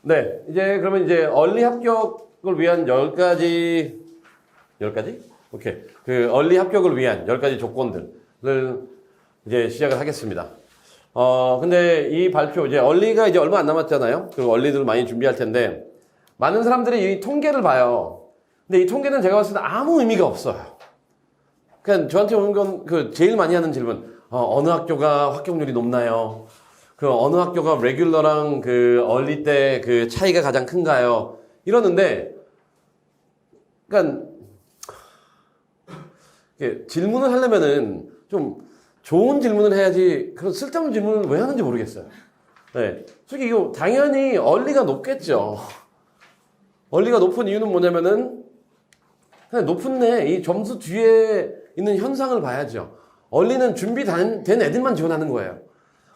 네, 이제 그러면 이제 얼리 합격을 위한 10가지 오케이. 그 얼리 합격을 위한 10가지 조건들을 이제 시작을 하겠습니다. 근데 이 발표 이제 얼리가 이제 얼마 안 남았잖아요. 그리고 얼리들 많이 준비할 텐데 많은 사람들이 이 통계를 봐요. 근데 이 통계는 제가 봤을 때 아무 의미가 없어요. 그냥 저한테 오는 건 그 제일 많이 하는 질문. 어느 학교가 합격률이 높나요? 그 어느 학교가 레귤러랑 그 얼리 때 그 차이가 가장 큰가요? 이러는데, 그러니까 질문을 하려면은 좀 좋은 질문을 해야지 그런 쓸데없는 질문을 왜 하는지 모르겠어요. 네, 솔직히 이거 당연히 얼리가 높겠죠. 얼리가 높은 이유는 뭐냐면은 그냥 높은데 이 점수 뒤에 있는 현상을 봐야죠. 얼리는 준비된 애들만 지원하는 거예요.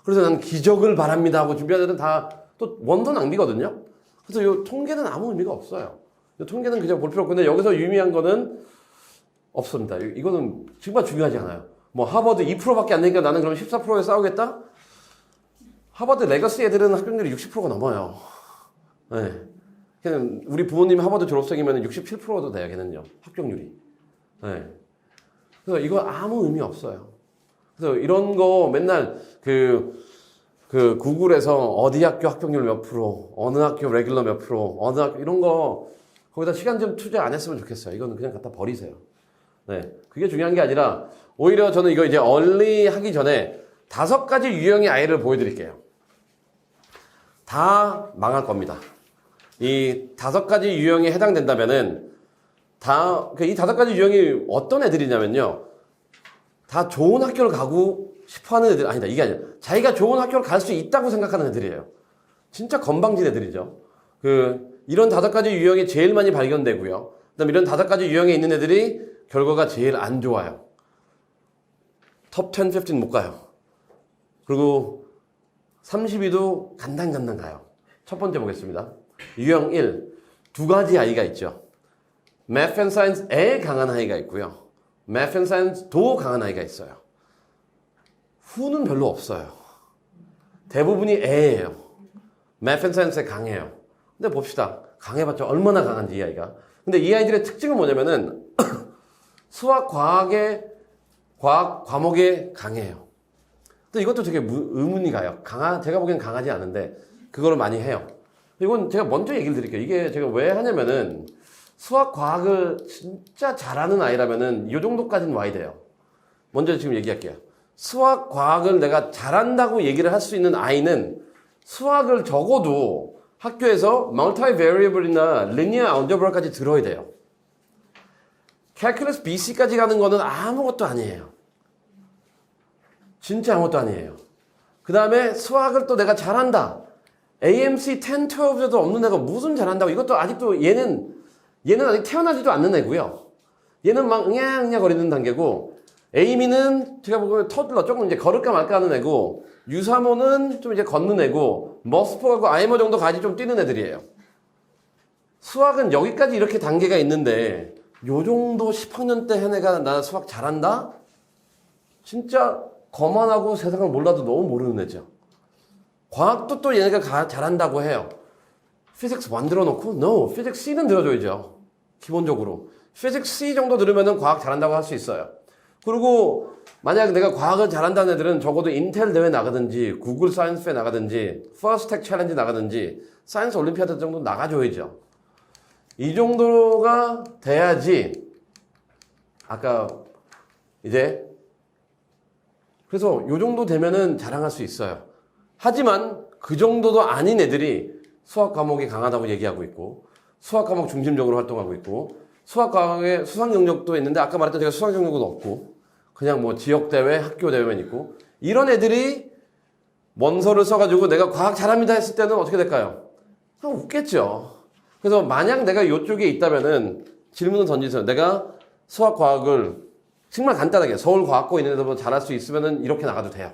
그래서 나는 기적을 바랍니다 하고 준비하는 애들은 다 또 원도 낭비거든요. 그래서 이 통계는 아무 의미가 없어요. 이 통계는 그냥 볼 필요 없고, 근데 여기서 유의미한 거는 없습니다. 이거는 정말 중요하지 않아요. 뭐 하버드 2%밖에 안 되니까 나는 그럼 14%에 싸우겠다? 하버드 레거시 애들은 합격률이 60%가 넘어요. 네. 걔는 우리 부모님 하버드 졸업생이면 67%도 돼요, 걔는요. 합격률이. 네. 그래서 이거 아무 의미 없어요. 그래서 이런 거 맨날 구글에서 어디 학교 합격률 몇 프로, 어느 학교 레귤러 몇 프로, 어느 학교 이런 거 거기다 시간 좀 투자 안 했으면 좋겠어요. 이거는 그냥 갖다 버리세요. 네. 그게 중요한 게 아니라 오히려 저는 이거 이제 얼리 하기 전에 5가지 유형의 아이를 보여드릴게요. 다 망할 겁니다. 이 5가지 유형에 해당된다면은 이 5가지 유형이 어떤 애들이냐면요. 다 좋은 학교를 가고 싶어 하는 애들, 아니다, 이게 아니라 자기가 좋은 학교를 갈 수 있다고 생각하는 애들이에요. 진짜 건방진 애들이죠. 이런 5가지 유형이 제일 많이 발견되고요. 그 다음에 이런 5가지 유형에 있는 애들이 결과가 제일 안 좋아요. 톱 10, 15 못 가요. 그리고 30위도 간당간당 가요. 첫 번째 보겠습니다. 유형 1. 2가지 아이가 있죠. Math and Science에 강한 아이가 있고요. Math and Science도 강한 아이가 있어요. 후는 별로 없어요. 대부분이 A예요. Math and Science에 강해요. 근데 봅시다. 강해봤자 얼마나 강한지 이 아이가. 근데 이 아이들의 특징은 뭐냐면은 수학, 과학 과목에 강해요. 근데 이것도 되게 의문이 가요. 제가 보기엔 강하지 않은데 그거를 많이 해요. 이건 제가 먼저 얘기를 드릴게요. 이게 제가 왜 하냐면은 수학, 과학을 진짜 잘하는 아이라면은 이 정도까지는 와야 돼요. 먼저 지금 얘기할게요. 수학, 과학을 내가 잘한다고 얘기를 할 수 있는 아이는 수학을 적어도 학교에서 multivariable이나 linear algebra까지 들어야 돼요. calculus BC까지 가는 거는 아무것도 아니에요. 진짜 아무것도 아니에요. 그 다음에 수학을 또 내가 잘한다. AMC 10, 12에도 없는 애가 무슨 잘한다고. 이것도 아직도 얘는 아직 태어나지도 않는 애고요. 얘는 막 응냥응냥 거리는 단계고, 에이미는 제가 보기엔 터들러 조금 이제 걸을까 말까 하는 애고, 유사모는 좀 이제 걷는 애고, 머스포하고 아이머 정도 가지 좀 뛰는 애들이에요. 수학은 여기까지 이렇게 단계가 있는데 요 정도 10학년 때 한 애가 나 수학 잘한다? 진짜 거만하고 세상을 몰라도 너무 모르는 애죠. 과학도 또 얘네가 잘한다고 해요. 피직스 1 들어놓고 No, 피직스 C는 들어줘야죠. 기본적으로 피직스 C 정도 들으면 과학 잘한다고 할 수 있어요. 그리고 만약 내가 과학을 잘한다는 애들은 적어도 인텔 대회 나가든지 구글 사이언스 페어 나가든지 퍼스텍 챌린지 나가든지 사이언스 올림피아드 정도 나가줘야죠. 이 정도가 돼야지 아까 이제 그래서 이 정도 되면은 자랑할 수 있어요. 하지만 그 정도도 아닌 애들이 수학 과목이 강하다고 얘기하고 있고 수학 과목 중심적으로 활동하고 있고 수학 과목에 수상 영역도 있는데 아까 말했던 제가 수상 영역은 없고 그냥 뭐 지역대회, 학교대회만 있고 이런 애들이 원서를 써가지고 내가 과학 잘합니다 했을 때는 어떻게 될까요? 그냥 웃겠죠. 그래서 만약 내가 이쪽에 있다면은 질문을 던지세요. 내가 수학 과학을 정말 간단하게 서울과학고에 있는 애들보다 잘할 수 있으면은 이렇게 나가도 돼요.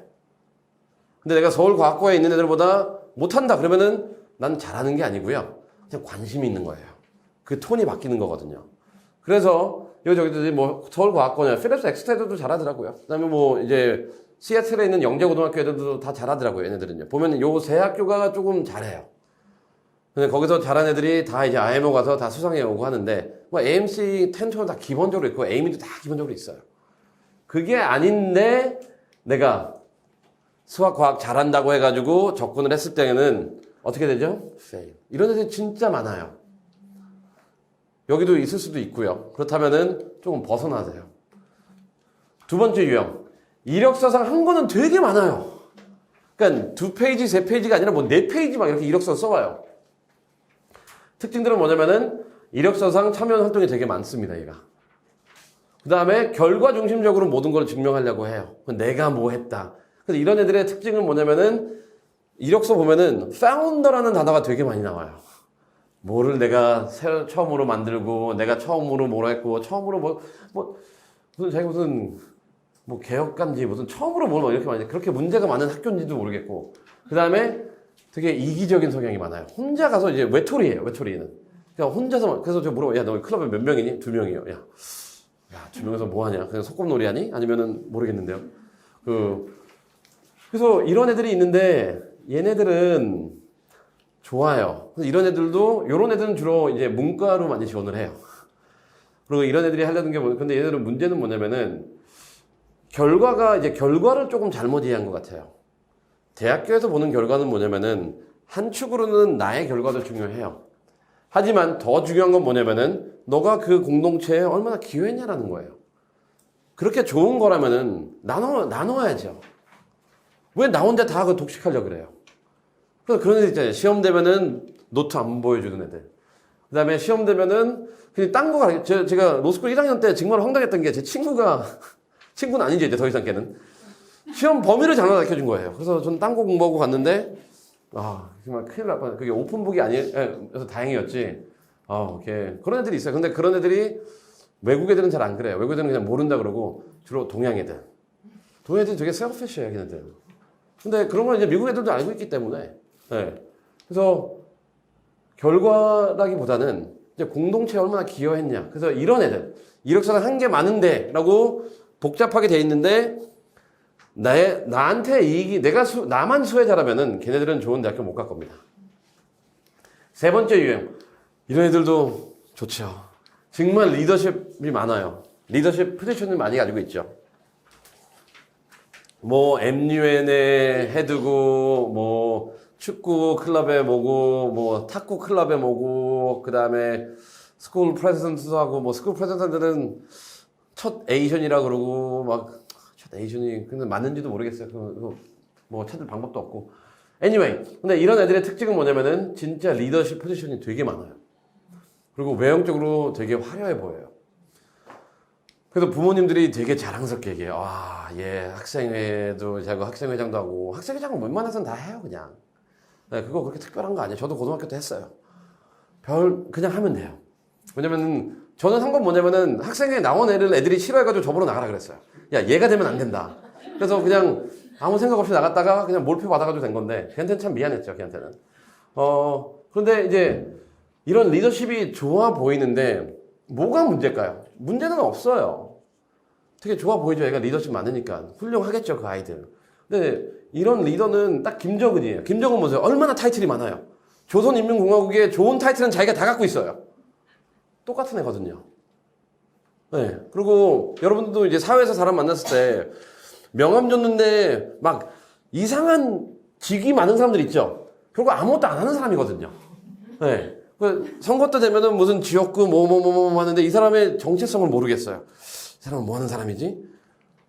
근데 내가 서울과학고에 있는 애들보다 못한다 그러면은 난 잘하는 게 아니고요. 그냥 관심이 있는 거예요. 그 톤이 바뀌는 거거든요. 그래서 여기저기 뭐 서울과학고냐 필립스 엑스테드도 잘하더라고요. 그다음에 뭐 이제 시애틀에 있는 영재고등학교 애들도 다 잘하더라고요. 얘네들은요. 보면 요 세 학교가 조금 잘해요. 근데 거기서 잘한 애들이 다 이제 IMO 가서 다 수상해 오고 하는데, 뭐 AMC 텐트는 다 기본적으로 있고, 에이미도 다 기본적으로 있어요. 그게 아닌데, 내가 수학, 과학 잘한다고 해가지고 접근을 했을 때는 어떻게 되죠? fail. 이런 애들이 진짜 많아요. 여기도 있을 수도 있고요. 그렇다면은 조금 벗어나세요. 두 번째 유형. 이력서상 한 거는 되게 많아요. 그러니까 2페이지, 3페이지가 아니라 뭐 4페이지 막 이렇게 이력서 써와요. 특징들은 뭐냐면은 이력서상 참여 활동이 되게 많습니다, 얘가. 그 다음에 결과 중심적으로 모든 걸 증명하려고 해요. 내가 뭐 했다. 그래서 이런 애들의 특징은 뭐냐면은 이력서 보면은 파운더라는 단어가 되게 많이 나와요. 뭐를 내가 처음으로 만들고, 내가 처음으로 뭐라 했고, 처음으로 무슨 자기 무슨 뭐 개혁가인지 무슨 처음으로 뭘 이렇게 많이 그렇게 문제가 많은 학교인지도 모르겠고, 그 다음에 되게 이기적인 성향이 많아요. 혼자 가서 이제 외톨이에요, 외톨이는. 그냥 혼자서, 그래서 제가 물어봐. 야, 너 클럽에 몇 명이니? 2명이요. 야, 2명에서 뭐 하냐? 그냥 소꿉놀이 하니? 아니면은 모르겠는데요. 그래서 이런 애들이 있는데, 얘네들은 좋아요. 그래서 이런 애들도, 요런 애들은 주로 이제 문과로 많이 지원을 해요. 그리고 이런 애들이 하려는 게 근데 얘네들은 문제는 뭐냐면은, 결과를 조금 잘못 이해한 것 같아요. 대학교에서 보는 결과는 뭐냐면은, 한 축으로는 나의 결과도 중요해요. 하지만 더 중요한 건 뭐냐면은, 너가 그 공동체에 얼마나 기여했냐라는 거예요. 그렇게 좋은 거라면은, 나눠야죠. 왜 나 혼자 다 그 독식하려고 그래요? 그래서 그런 애들 있잖아요. 시험 되면은 노트 안 보여주는 애들. 그 다음에 시험 되면은 그냥 딴 거 가르쳐. 제가 로스쿨 1학년 때 정말 황당했던 게 제 친구가, 친구는 아니죠, 이제 더 이상 걔는. 시험 범위를 잘못 가르쳐준 거예요. 그래서 저는 딴 거 공부하고 갔는데, 정말 큰일 날 뻔. 그게 오픈북이 아니어서 다행이었지. 그런 애들이 있어요. 근데 그런 애들이 외국 애들은 잘 안 그래요. 외국 애들은 그냥 모른다 그러고 주로 동양 애들. 동양 애들이 되게 셀피시해요, 걔네들. 근데 그런 걸 이제 미국 애들도 알고 있기 때문에. 네. 그래서 결과라기보다는 이제 공동체에 얼마나 기여했냐. 그래서 이런 애들, 이력서가 한 게 많은데 라고 복잡하게 돼 있는데 나한테 이익이 나만 수혜자라면은 걔네들은 좋은 대학교 못 갈 겁니다. 세 번째 유형. 이런 애들도 좋죠. 정말 리더십이 많아요. 리더십 포지션을 많이 가지고 있죠. 뭐 MUN의 헤드고 뭐 축구 클럽에 뭐고 뭐 탁구 클럽에 뭐고 그다음에 스쿨 프레젠턴트도 하고 뭐 스쿨 프레젠턴트는 첫 에이션이라 그러고 막 첫 에이션이 근데 맞는지도 모르겠어요. 그거 뭐 찾을 방법도 없고. anyway, 근데 이런 애들의 특징은 뭐냐면은 진짜 리더십 포지션이 되게 많아요. 그리고 외형적으로 되게 화려해 보여요. 그래서 부모님들이 되게 자랑스럽게 얘기해요. 얘 학생회도 자고 학생회장도 하고 학생회장은 웬만해서는 다 해요 그냥. 네, 그거 그렇게 특별한 거 아니에요. 저도 고등학교 때 했어요. 그냥 하면 돼요. 왜냐면은 저는 한 건 뭐냐면은 학생회에 나온 애들이 싫어해가지고 저보러 나가라 그랬어요. 야, 얘가 되면 안 된다. 그래서 그냥 아무 생각 없이 나갔다가 그냥 몰표 받아가지고 된 건데 걔한테는 참 미안했죠. 걔한테는. 그런데 이제 이런 리더십이 좋아 보이는데 뭐가 문제일까요? 문제는 없어요. 되게 좋아 보이죠. 얘가 리더십 많으니까. 훌륭하겠죠, 그 아이들. 근데 이런 리더는 딱 김정은이에요. 김정은 보세요. 얼마나 타이틀이 많아요. 조선인민공화국의 좋은 타이틀은 자기가 다 갖고 있어요. 똑같은 애거든요. 네. 그리고 여러분들도 이제 사회에서 사람 만났을 때 명함 줬는데 막 이상한 직위 많은 사람들 있죠. 결국 아무것도 안 하는 사람이거든요. 네. 선거 때 되면은 무슨 지역구 뭐 하는데 이 사람의 정체성을 모르겠어요. 이 사람은 뭐 하는 사람이지?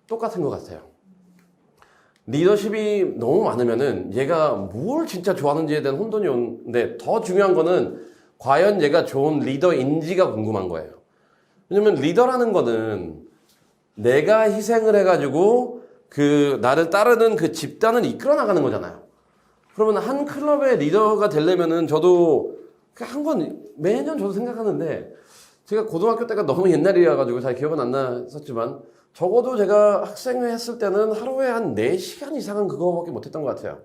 똑같은 것 같아요. 리더십이 너무 많으면은 얘가 뭘 진짜 좋아하는지에 대한 혼돈이 오는데 더 중요한 거는 과연 얘가 좋은 리더인지가 궁금한 거예요. 왜냐면 리더라는 거는 내가 희생을 해가지고 나를 따르는 그 집단을 이끌어 나가는 거잖아요. 그러면 한 클럽의 리더가 되려면은 저도 매년 저도 생각하는데 제가 고등학교 때가 너무 옛날이라가지고 잘 기억은 안 났었지만 적어도 제가 학생회 했을 때는 하루에 한 4시간 이상은 그거밖에 못했던 것 같아요.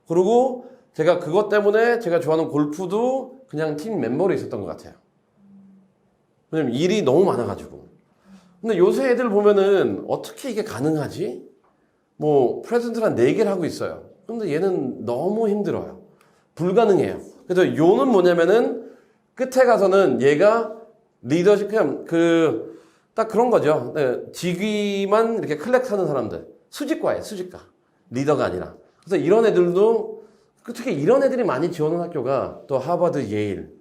그리고 제가 그것 때문에 제가 좋아하는 골프도 그냥 팀 멤버로 있었던 것 같아요. 왜냐면 일이 너무 많아가지고. 근데 요새 애들 보면은 어떻게 이게 가능하지? 뭐 프레젠트를 한 4개를 하고 있어요. 근데 얘는 너무 힘들어요. 불가능해요. 그래서 요는 뭐냐면은 끝에 가서는 얘가 리더십 그냥 딱 그런 거죠. 네, 직위만 이렇게 클렉하는 사람들. 수직과예요, 수직과. 리더가 아니라. 그래서 이런 애들도 특히 이런 애들이 많이 지원하는 학교가 또 하버드, 예일.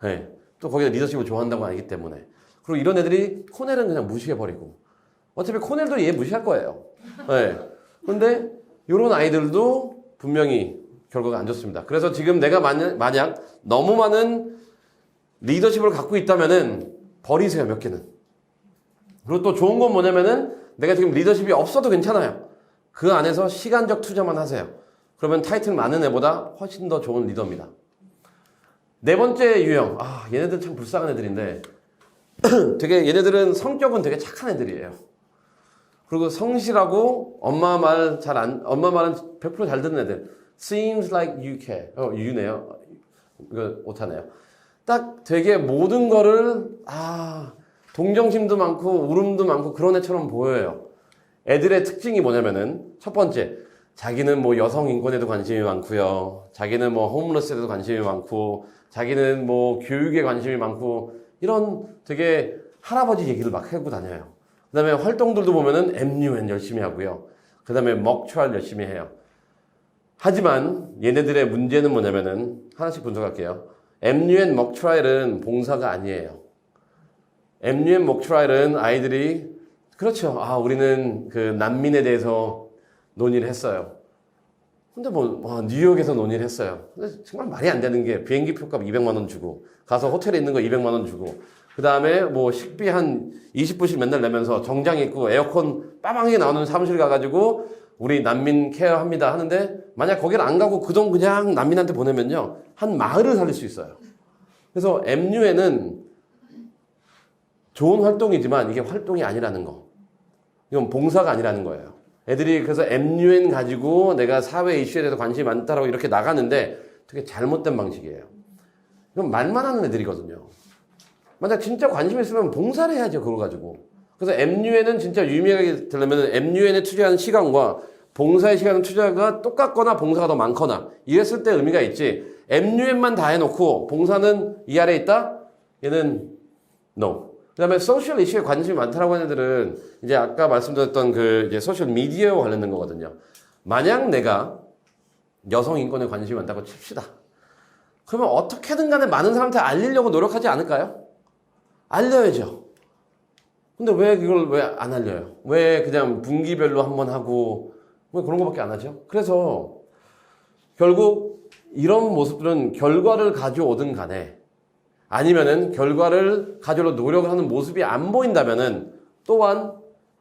네, 또 거기가 리더십을 좋아한다고 알기 때문에. 그리고 이런 애들이 코넬은 그냥 무시해버리고. 어차피 코넬도 얘 무시할 거예요. 네. 근데 이런 아이들도 분명히 결과가 안 좋습니다. 그래서 지금 내가 만약 너무 많은 리더십을 갖고 있다면은 버리세요, 몇 개는. 그리고 또 좋은 건 뭐냐면은 내가 지금 리더십이 없어도 괜찮아요. 그 안에서 시간적 투자만 하세요. 그러면 타이틀 많은 애보다 훨씬 더 좋은 리더입니다. 네 번째 유형. 얘네들 참 불쌍한 애들인데 되게 얘네들은 성격은 되게 착한 애들이에요. 그리고 성실하고 엄마 말은 100% 잘 듣는 애들. Seems like you care. you네요. 이거 못하네요. 딱 되게 모든 거를 동정심도 많고 울음도 많고 그런 애처럼 보여요. 애들의 특징이 뭐냐면은 첫 번째, 자기는 뭐 여성 인권에도 관심이 많고요. 자기는 뭐 홈레스에도 관심이 많고, 자기는 뭐 교육에 관심이 많고, 이런 되게 할아버지 얘기를 막 하고 다녀요. 그 다음에 활동들도 보면은 MUN 열심히 하고요. 그 다음에 먹트라이얼 열심히 해요. 하지만 얘네들의 문제는 뭐냐면은 하나씩 분석할게요. MUN 먹트라이얼은 봉사가 아니에요. MUN 먹트라이얼은 아이들이 그렇죠. 우리는 그 난민에 대해서 논의를 했어요. 근데 뉴욕에서 논의를 했어요. 근데 정말 말이 안 되는 게 비행기 표값 200만 원 주고 가서 호텔에 있는 거 200만 원 주고 그 다음에 뭐 식비 한 20불씩 맨날 내면서 정장 입고 에어컨 빠방하게 나오는 사무실 가가지고 우리 난민 케어합니다 하는데 만약 거기를 안 가고 그 돈 그냥 난민한테 보내면요 한 마을을 살릴 수 있어요. 그래서 MUN은 좋은 활동이지만 이게 활동이 아니라는 거. 이건 봉사가 아니라는 거예요. 애들이 그래서 MUN 가지고 내가 사회 이슈에 대해서 관심이 많다라고 이렇게 나가는데 되게 잘못된 방식이에요. 이건 말만 하는 애들이거든요. 만약 진짜 관심 있으면 봉사를 해야죠, 그걸 가지고. 그래서 MUN은 진짜 유명하게 되려면 MUN에 투자하는 시간과 봉사에 시간을 투자가 똑같거나 봉사가 더 많거나 이랬을 때 의미가 있지. MUN만 다 해놓고 봉사는 이 아래에 있다? 얘는 no. 그 다음에 소셜 이슈에 관심이 많다라고 하는 애들은 이제 아까 말씀드렸던 그 이제 소셜 미디어와 관련된 거거든요. 만약 내가 여성 인권에 관심이 많다고 칩시다. 그러면 어떻게든 간에 많은 사람한테 알리려고 노력하지 않을까요? 알려야죠. 근데 왜 이걸 왜 안 알려요? 왜 그냥 분기별로 한번 하고 왜 그런 거밖에 안 하죠? 그래서 결국 이런 모습들은 결과를 가져오든 간에 아니면은 결과를 가져오려 노력을 하는 모습이 안 보인다면은 또한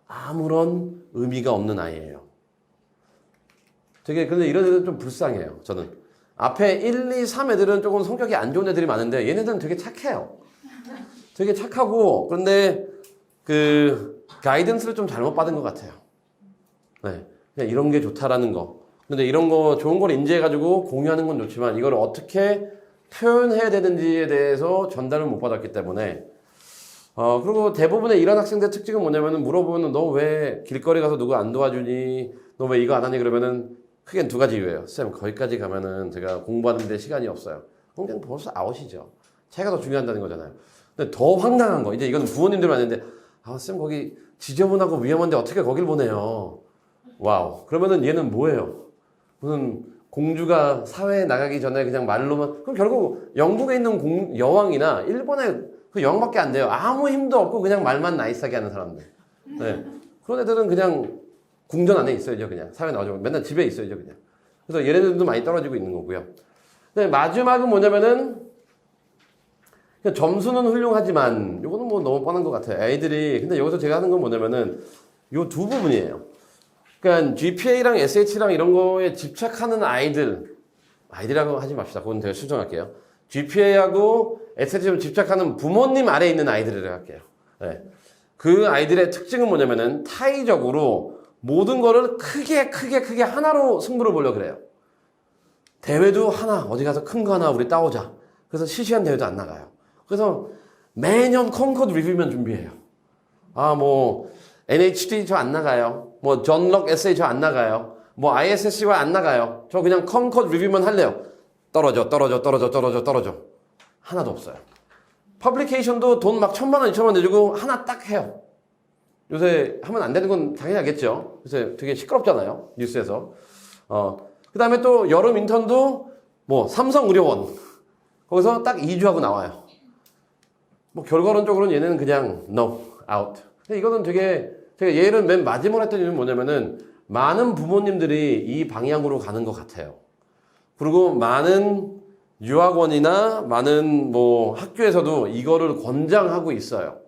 아무런 의미가 없는 아이예요. 되게 근데 이런 애들은 좀 불쌍해요. 저는 앞에 1, 2, 3 애들은 조금 성격이 안 좋은 애들이 많은데 얘네들은 되게 착해요. 되게 착하고 그런데 그 가이던스를 좀 잘못 받은 것 같아요. 네, 그냥 이런 게 좋다라는 거. 근데 이런 거 좋은 걸 인지해가지고 공유하는 건 좋지만 이걸 어떻게 표현해야 되는지에 대해서 전달을 못 받았기 때문에 그리고 대부분의 이런 학생들의 특징은 뭐냐면은 물어보면 너 왜 길거리 가서 누구 안 도와주니? 너 왜 이거 안 하니? 그러면은 크게 두 가지 이유예요. 쌤 거기까지 가면은 제가 공부하는데 시간이 없어요. 그럼 그냥 벌써 아웃이죠. 차이가 더 중요하다는 거잖아요. 근데 더 황당한 거 이제 이건 부모님들 많은데 쌤 거기 지저분하고 위험한데 어떻게 거길 보내요? 와우. 그러면은 얘는 뭐예요? 무슨 공주가 사회에 나가기 전에 그냥 말로만 그럼 결국 영국에 있는 여왕이나 일본의 그 여왕밖에 안 돼요. 아무 힘도 없고 그냥 말만 나이스하게 하는 사람들. 네. 그런 애들은 그냥 궁전 안에 있어야죠. 그냥 사회 나오죠. 맨날 집에 있어야죠. 그냥. 그래서 얘네들도 많이 떨어지고 있는 거고요. 근데 마지막은 뭐냐면은 점수는 훌륭하지만 요거는 뭐 너무 뻔한 것 같아요. 애들이 근데 여기서 제가 하는 건 뭐냐면은 요 두 부분이에요. 그러니까 GPA랑 SH랑 이런 거에 집착하는 아이들이라고 하지 맙시다. 그건 제가 수정할게요. GPA하고 SH에 집착하는 부모님 아래에 있는 아이들이라고 할게요. 네. 그 아이들의 특징은 뭐냐면은 타의적으로 모든 거를 크게 하나로 승부를 보려고 그래요. 대회도 하나, 어디 가서 큰 거 하나 우리 따오자. 그래서 시시한 대회도 안 나가요. 그래서 매년 컨코드 리뷰만 준비해요. NHD 저 안 나가요. 존 럭 에세이 저 안 나가요. ISSC와 안 나가요. 저 그냥 컨코드 리뷰만 할래요. 떨어져. 하나도 없어요. 퍼블리케이션도 돈 막 1,000만 원, 2,000만 원 내주고 하나 딱 해요. 요새 하면 안 되는 건 당연히 알겠죠. 요새 되게 시끄럽잖아요. 뉴스에서. 그 다음에 또 여름 인턴도 뭐 삼성의료원. 거기서 딱 2주하고 나와요. 뭐 결과론적으로는 얘는 그냥 no, out. 근데 이거는 되게 제가 얘를 맨 마지막으로 했던 이유는 뭐냐면은 많은 부모님들이 이 방향으로 가는 것 같아요. 그리고 많은 유학원이나 많은 뭐 학교에서도 이거를 권장하고 있어요.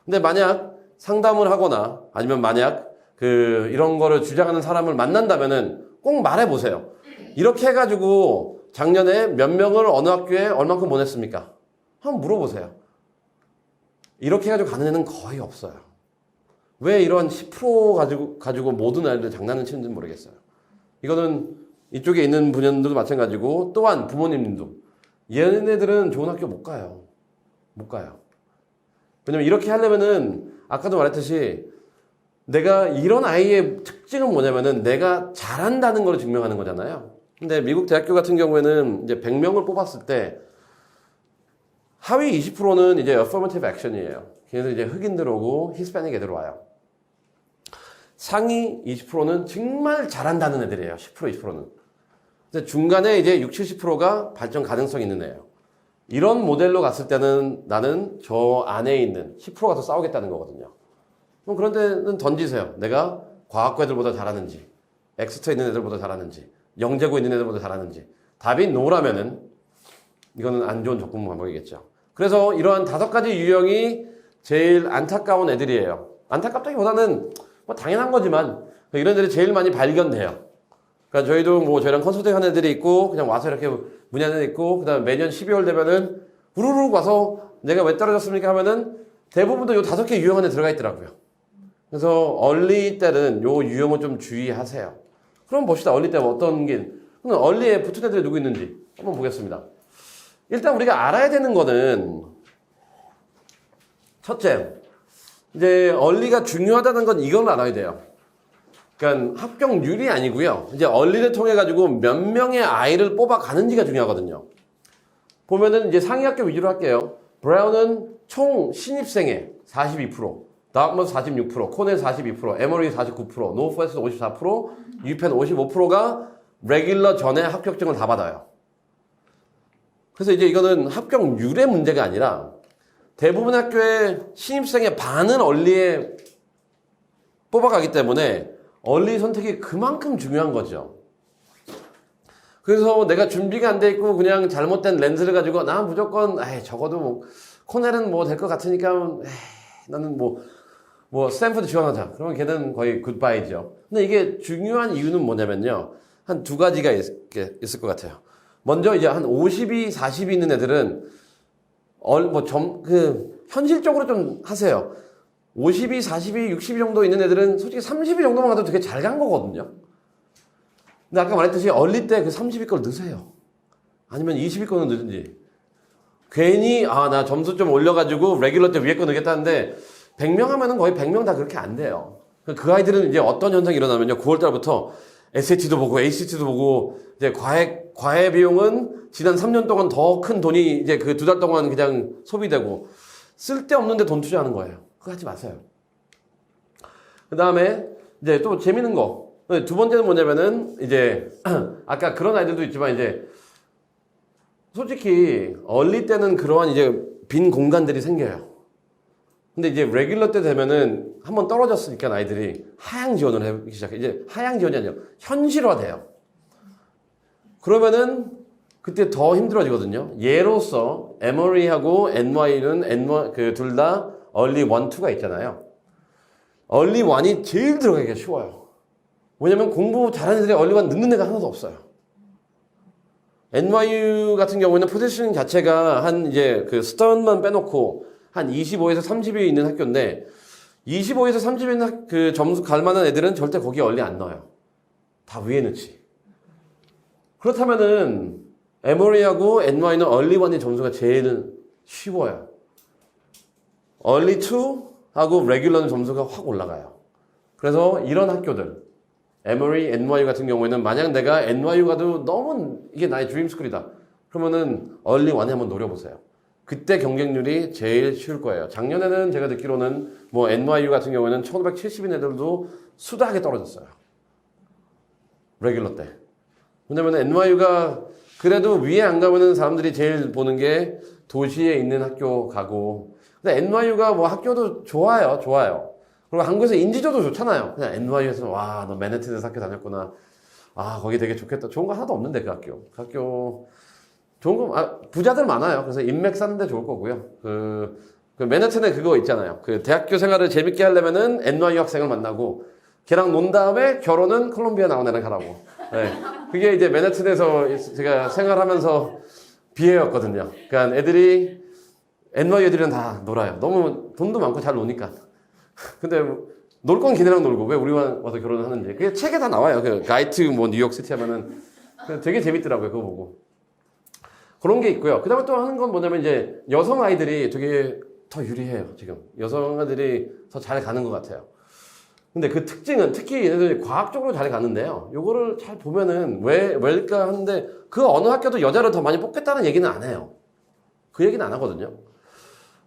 근데 만약 상담을 하거나 아니면 만약 이런 거를 주장하는 사람을 만난다면은 꼭 말해보세요. 이렇게 해가지고 작년에 몇 명을 어느 학교에 얼만큼 보냈습니까? 한번 물어보세요. 이렇게 해가지고 가는 애는 거의 없어요. 왜 이런 10% 가지고 모든 아이들 장난을 치는지 모르겠어요. 이거는 이쪽에 있는 분들도 마찬가지고 또한 부모님도 얘네들은 좋은 학교 못 가요. 못 가요. 왜냐면 이렇게 하려면은 아까도 말했듯이 내가 이런 아이의 특징은 뭐냐면은 내가 잘한다는 걸 증명하는 거잖아요. 근데 미국 대학교 같은 경우에는 이제 100명을 뽑았을 때 하위 20%는 이제 affirmative action이에요. 걔네들 이제 흑인들 오고 히스패닉 애들 와요. 상위 20%는 정말 잘한다는 애들이에요. 10%, 20%는. 근데 중간에 이제 60, 70%가 발전 가능성이 있는 애예요. 이런 모델로 갔을 때는 나는 저 안에 있는 10%가 더 싸우겠다는 거거든요. 그럼 그런 데는 던지세요. 내가 과학고 애들보다 잘하는지, 엑스트에 있는 애들보다 잘하는지, 영재고 있는 애들보다 잘하는지. 답이 노라면은 이거는 안 좋은 접근 방법이겠죠. 그래서 이러한 5가지 유형이 제일 안타까운 애들이에요. 안타깝다기보다는 뭐 당연한 거지만 이런 애들이 제일 많이 발견돼요. 그러니까 저희도 뭐 저희랑 컨설팅 하는 애들이 있고 그냥 와서 이렇게 문의하는 애들 있고 그다음에 매년 12월 되면은 우르르 와서 내가 왜 떨어졌습니까 하면은 대부분도 요 5개 유형 안에 들어가 있더라고요. 그래서 얼리 때는 요 유형을 좀 주의하세요. 그럼 봅시다. 얼리 때 어떤 게 그럼 얼리에 붙은 애들이 누구 있는지 한번 보겠습니다. 일단 우리가 알아야 되는 거는 첫째, 이제 얼리가 중요하다는 건 이걸 알아야 돼요. 그러니까 합격률이 아니고요. 이제 얼리를 통해 가지고 몇 명의 아이를 뽑아가는지가 중요하거든요. 보면은 이제 상위 학교 위주로 할게요. 브라운은 총 신입생의 42%, 다크머스 46%, 코넬 42%, 에머리 49%, 노스웨스트 54%, 유펜 55%가 레귤러 전에 합격증을 다 받아요. 그래서 이제 이거는 합격률의 문제가 아니라 대부분 학교의 신입생의 반은 얼리에 뽑아가기 때문에 얼리 선택이 그만큼 중요한 거죠. 그래서 내가 준비가 안 돼 있고 그냥 잘못된 렌즈를 가지고 나 무조건 적어도 뭐 코넬은 뭐 될 것 같으니까 나는 뭐 스탠퍼드 지원하자. 그러면 걔는 거의 굿바이죠. 근데 이게 중요한 이유는 뭐냐면요. 한 2가지가 있을 것 같아요. 먼저 이제 한 52, 40이 있는 애들은 현실적으로 좀 하세요. 52, 42, 60이 정도 있는 애들은 솔직히 30위 정도만 가도 되게 잘 간 거거든요. 근데 아까 말했듯이 얼리 때 그 30위 걸 넣으세요. 아니면 20위 거는 넣든지. 괜히 나 점수 좀 올려가지고 레귤러 때 위에 거 넣겠다는데 100명 하면은 거의 100명 다 그렇게 안 돼요. 그 아이들은 이제 어떤 현상이 일어나면요. 9월달부터 SAT도 보고 ACT도 보고 이제 과외 비용은 지난 3년 동안 더 큰 돈이 이제 그 2달 동안 그냥 소비되고 쓸데없는데 돈 투자하는 거예요. 그거 하지 마세요. 그 다음에 이제 또 재밌는 거. 2번째는 뭐냐면은 이제 아까 그런 아이들도 있지만 이제 솔직히 얼리 때는 그러한 이제 빈 공간들이 생겨요. 근데 이제 레귤러 때 되면은 한번 떨어졌으니까 아이들이 하향 지원을 하기 시작해. 이제 하향 지원이 아니라 현실화돼요. 그러면은 그때 더 힘들어지거든요. 예로서 에머리하고 NY는 둘 다 얼리 1, 2가 있잖아요. 얼리 1이 제일 들어가기가 쉬워요. 왜냐면 공부 잘하는 애들이 얼리 1 넣는 애가 하나도 없어요. NYU 같은 경우에는 포지셔닝 자체가 한 이제 그 스턴만 빼놓고 한 25에서 30위 있는 학교인데 25에서 30위 있는 그 점수 갈 만한 애들은 절대 거기에 얼리 안 넣어요. 다 위에 넣지. 그렇다면은 에머리하고 NY는 얼리 1의 점수가 제일 쉬워요. 얼리 2하고 레귤러는 점수가 확 올라가요. 그래서 이런 학교들 에머리, NYU 같은 경우에는 만약 내가 NYU 가도 너무 이게 나의 드림스쿨이다. 그러면은 얼리 원에 한번 노려보세요. 그때 경쟁률이 제일 쉬울 거예요. 작년에는 제가 듣기로는 뭐 NYU 같은 경우에는 1570인 애들도 수다하게 떨어졌어요. 레귤러 때. 왜냐면 NYU가 그래도 위에 안 가면은 사람들이 제일 보는 게 도시에 있는 학교 가고. 근데 NYU가 뭐 학교도 좋아요. 좋아요. 그리고 한국에서 인지도도 좋잖아요. 그냥 NYU에서 와, 너 맨해튼에서 학교 다녔구나. 아, 거기 되게 좋겠다. 좋은 거 하나도 없는데 그 학교. 그 학교 좋은 거, 부자들 많아요. 그래서 인맥 쌓는데 좋을 거고요. 그 맨해튼에 그거 있잖아요. 그 대학교 생활을 재밌게 하려면은 NYU 학생을 만나고 걔랑 논 다음에 결혼은 콜롬비아 나온 애랑 하라고. 네. 그게 이제 맨해튼에서 제가 생활하면서 비애였거든요. 그러니까 애들이 NYU 애들이랑 다 놀아요. 너무 돈도 많고 잘 노니까. 근데 놀 건 걔네랑 놀고 왜 우리만 와서 결혼을 하는지. 그게 책에 다 나와요. 그 가이드 뭐 뉴욕시티 하면은 되게 재밌더라고요. 그거 보고. 그런 게 있고요. 그 다음에 또 하는 건 뭐냐면 이제 여성 아이들이 되게 더 유리해요. 지금. 여성 아이들이 더 잘 가는 것 같아요. 근데 그 특징은 특히 얘네들이 과학적으로 잘 가는데요. 요거를 잘 보면은 왜일까 하는데 그 어느 학교도 여자를 더 많이 뽑겠다는 얘기는 안 해요. 그 얘기는 안 하거든요.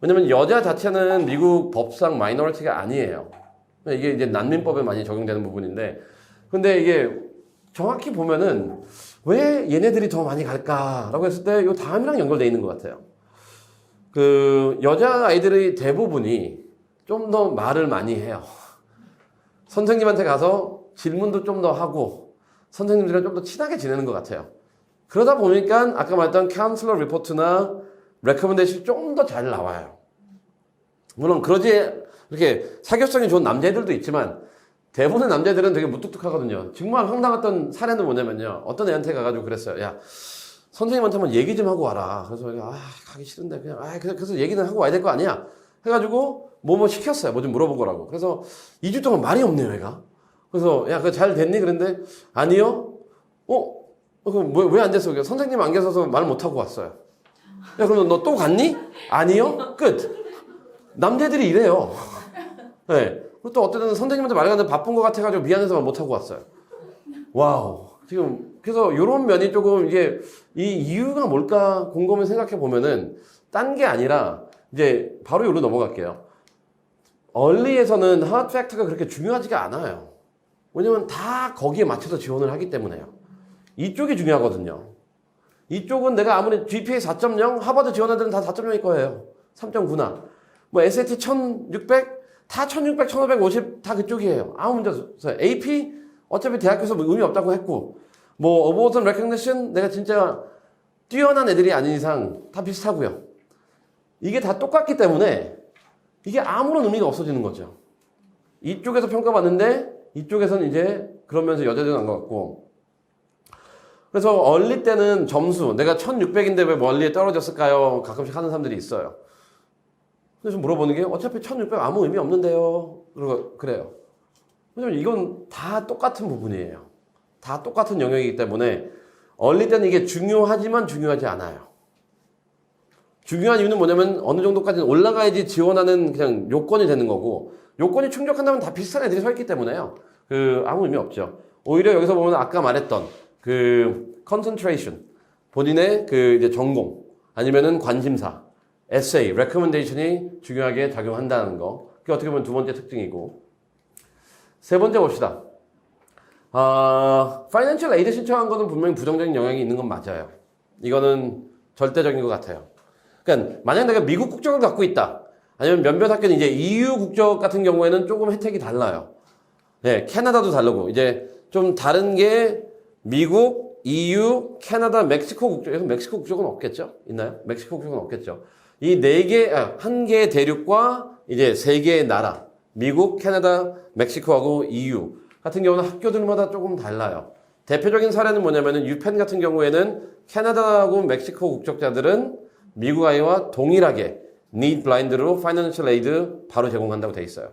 왜냐면 여자 자체는 미국 법상 마이너리티가 아니에요. 이게 이제 난민법에 많이 적용되는 부분인데 근데 이게 정확히 보면은 왜 얘네들이 더 많이 갈까라고 했을 때 이 다음이랑 연결되어 있는 것 같아요. 그 여자 아이들의 대부분이 좀 더 말을 많이 해요. 선생님한테 가서 질문도 좀 더 하고 선생님들이랑 좀 더 친하게 지내는 것 같아요. 그러다 보니까 아까 말했던 카운슬러 리포트나 레커멘데이션이 좀 더 잘 나와요. 물론 그러지 이렇게 사교성이 좋은 남자애들도 있지만 대부분의 남자들은 되게 무뚝뚝하거든요. 정말 황당했던 사례는 뭐냐면요. 어떤 애한테 가가지고 그랬어요. 야, 선생님한테 한번 얘기 좀 하고 와라. 그래서 가기 싫은데 그냥 그래서 얘기는 하고 와야 될 거 아니야. 해가지고 뭐 시켰어요. 뭐 좀 물어보고 라고. 그래서 2주 동안 말이 없네요, 얘가. 그래서 야, 그거 잘 됐니? 그런데 아니요. 그럼 왜 안 됐어? 선생님 안 계셔서 말 못하고 왔어요. 야, 그러면 너 또 갔니? 아니요. 끝. 남자들이 이래요. 네. 그리고 또 어쨌든 선생님한테 말하는데 바쁜 것 같아가지고 미안해서 못하고 왔어요. 와우. 지금, 그래서 이런 면이 조금 이게, 이 이유가 뭘까 곰곰이 생각해 보면은, 딴 게 아니라, 이제 바로 여기로 넘어갈게요. 얼리에서는 하드 팩터가 그렇게 중요하지가 않아요. 왜냐면 다 거기에 맞춰서 지원을 하기 때문에요. 이쪽이 중요하거든요. 이쪽은 내가 아무리 GPA 4.0, 하버드 지원 애들은 다 4.0일 거예요. 3.9나. 뭐 SAT 1600, 다 1600, 1550 다 그쪽이에요. 아무 문제 없어요. AP 어차피 대학교에서 뭐 의미 없다고 했고 뭐 어보트 레커그니션 내가 진짜 뛰어난 애들이 아닌 이상 다 비슷하고요. 이게 다 똑같기 때문에 이게 아무런 의미가 없어지는 거죠. 이쪽에서 평가받는데 이쪽에서는 이제 그러면서 여자들은 안 가고 그래서 얼리 때는 점수 내가 1600인데 왜 멀리에 떨어졌을까요? 가끔씩 하는 사람들이 있어요. 그래서 물어보는 게 어차피 1600 아무 의미 없는데요. 그리고 그래요. 왜냐면 이건 다 똑같은 부분이에요. 다 똑같은 영역이기 때문에 얼리 때는 이게 중요하지만 중요하지 않아요. 중요한 이유는 뭐냐면 어느 정도까지는 올라가야지 지원하는 그냥 요건이 되는 거고 요건이 충족한다면 다 비슷한 애들이 서 있기 때문에요. 아무 의미 없죠. 오히려 여기서 보면 아까 말했던 concentration 본인의 이제 전공 아니면은 관심사 에세이, recommendation이 중요하게 작용한다는 거. 그게 어떻게 보면 두 번째 특징이고. 세 번째 봅시다. financial aid 신청한 거는 분명히 부정적인 영향이 있는 건 맞아요. 이거는 절대적인 것 같아요. 그러니까 만약 내가 미국 국적을 갖고 있다. 아니면 몇몇 학교는 이제 EU 국적 같은 경우에는 조금 혜택이 달라요. 네, 캐나다도 다르고 이제 좀 다른 게 미국, EU, 캐나다, 멕시코 국적에서 멕시코 국적은 없겠죠? 있나요? 멕시코 국적은 없겠죠. 이 한 개의 대륙과 이제 세 개의 나라, 미국, 캐나다, 멕시코하고 EU 같은 경우는 학교들마다 조금 달라요. 대표적인 사례는 뭐냐면은 유펜 같은 경우에는 캐나다하고 멕시코 국적자들은 미국 아이와 동일하게 need blind로 financial aid 바로 제공한다고 돼 있어요.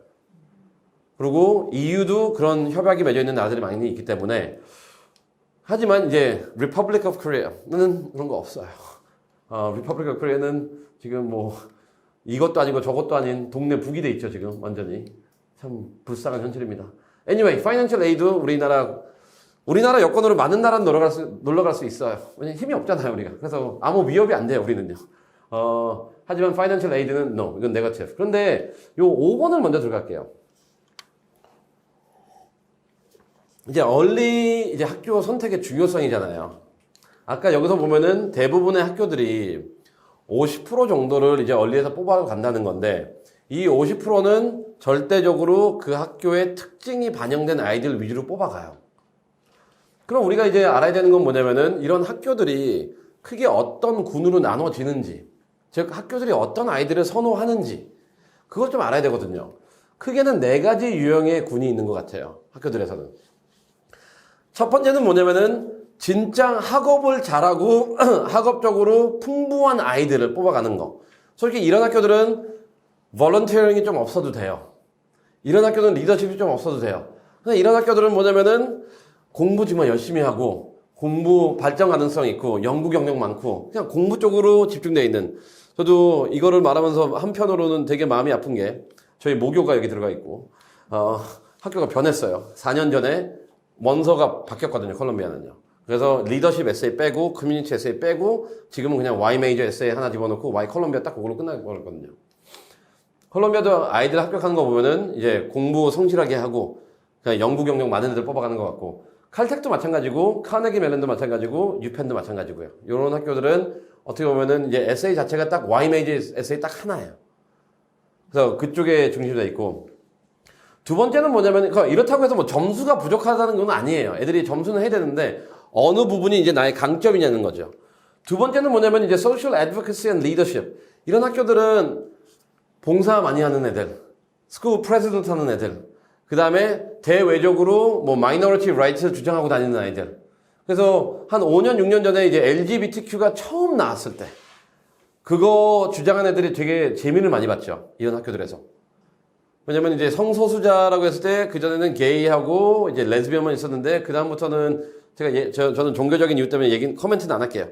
그리고 EU도 그런 협약이 맺어 있는 나라들이 많이 있기 때문에 하지만 이제 Republic of Korea는 그런 거 없어요. Republic of Korea는 지금 뭐 이것도 아니고 저것도 아닌 동네 북이 돼 있죠 지금 완전히 참 불쌍한 현실입니다. Anyway, Financial Aid 우리나라 여건으로 많은 나라는 놀러 갈 수 있어요. 왜냐면 힘이 없잖아요, 우리가. 그래서 아무 위협이 안 돼요, 우리는요. 하지만 Financial Aid는 no, 이건 네거티브. 그런데 요 5번을 먼저 들어갈게요. 이제 이제 학교 선택의 중요성이잖아요. 아까 여기서 보면은 대부분의 학교들이 50% 정도를 이제 얼리에서 뽑아 간다는 건데, 이 50%는 절대적으로 그 학교의 특징이 반영된 아이들 위주로 뽑아가요. 그럼 우리가 이제 알아야 되는 건 뭐냐면은 이런 학교들이 크게 어떤 군으로 나눠지는지, 즉 학교들이 어떤 아이들을 선호하는지, 그걸 좀 알아야 되거든요. 크게는 4가지 유형의 군이 있는 것 같아요, 학교들에서는. 첫 번째는 뭐냐면은 진짜 학업을 잘하고 학업적으로 풍부한 아이들을 뽑아가는 거. 솔직히 이런 학교들은 volunteering이 좀 없어도 돼요. 이런 학교는 리더십이 좀 없어도 돼요. 근데 이런 학교들은 뭐냐면은 공부 정말 열심히 하고 공부 발전 가능성 있고 연구 경력 많고 그냥 공부 쪽으로 집중되어 있는, 저도 이거를 말하면서 한편으로는 되게 마음이 아픈 게 저희 모교가 여기 들어가 있고 학교가 변했어요. 4년 전에 원서가 바뀌었거든요, 콜롬비아는요. 그래서 리더십 에세이 빼고 커뮤니티 에세이 빼고 지금은 그냥 Y 메이저 에세이 하나 집어넣고 Y 콜롬비아 딱 그걸로 끝나버렸거든요. 콜롬비아도 아이들 합격하는 거 보면은 이제 공부 성실하게 하고 그냥 연구 경력 많은 애들 뽑아가는 것 같고, 칼텍도 마찬가지고 카네기 멜론도 마찬가지고 유펜도 마찬가지고요. 이런 학교들은 어떻게 보면은 이제 에세이 자체가 딱 Y 메이저 에세이 딱 하나예요. 그래서 그쪽에 중심되어 있고, 두 번째는 뭐냐면 이렇다고 해서 뭐 점수가 부족하다는 건 아니에요. 애들이 점수는 해야 되는데 어느 부분이 이제 나의 강점이냐는 거죠. 두 번째는 뭐냐면 이제 social advocacy and leadership. 이런 학교들은 봉사 많이 하는 애들, school president 하는 애들, 그 다음에 대외적으로 뭐 minority rights 주장하고 다니는 아이들. 그래서 한 5년, 6년 전에 이제 LGBTQ가 처음 나왔을 때 그거 주장한 애들이 되게 재미를 많이 봤죠, 이런 학교들에서. 왜냐면 이제 성소수자라고 했을 때 그전에는 게이하고 이제 레즈비언만 있었는데 그다음부터는 저는 종교적인 이유 때문에 코멘트는 안 할게요.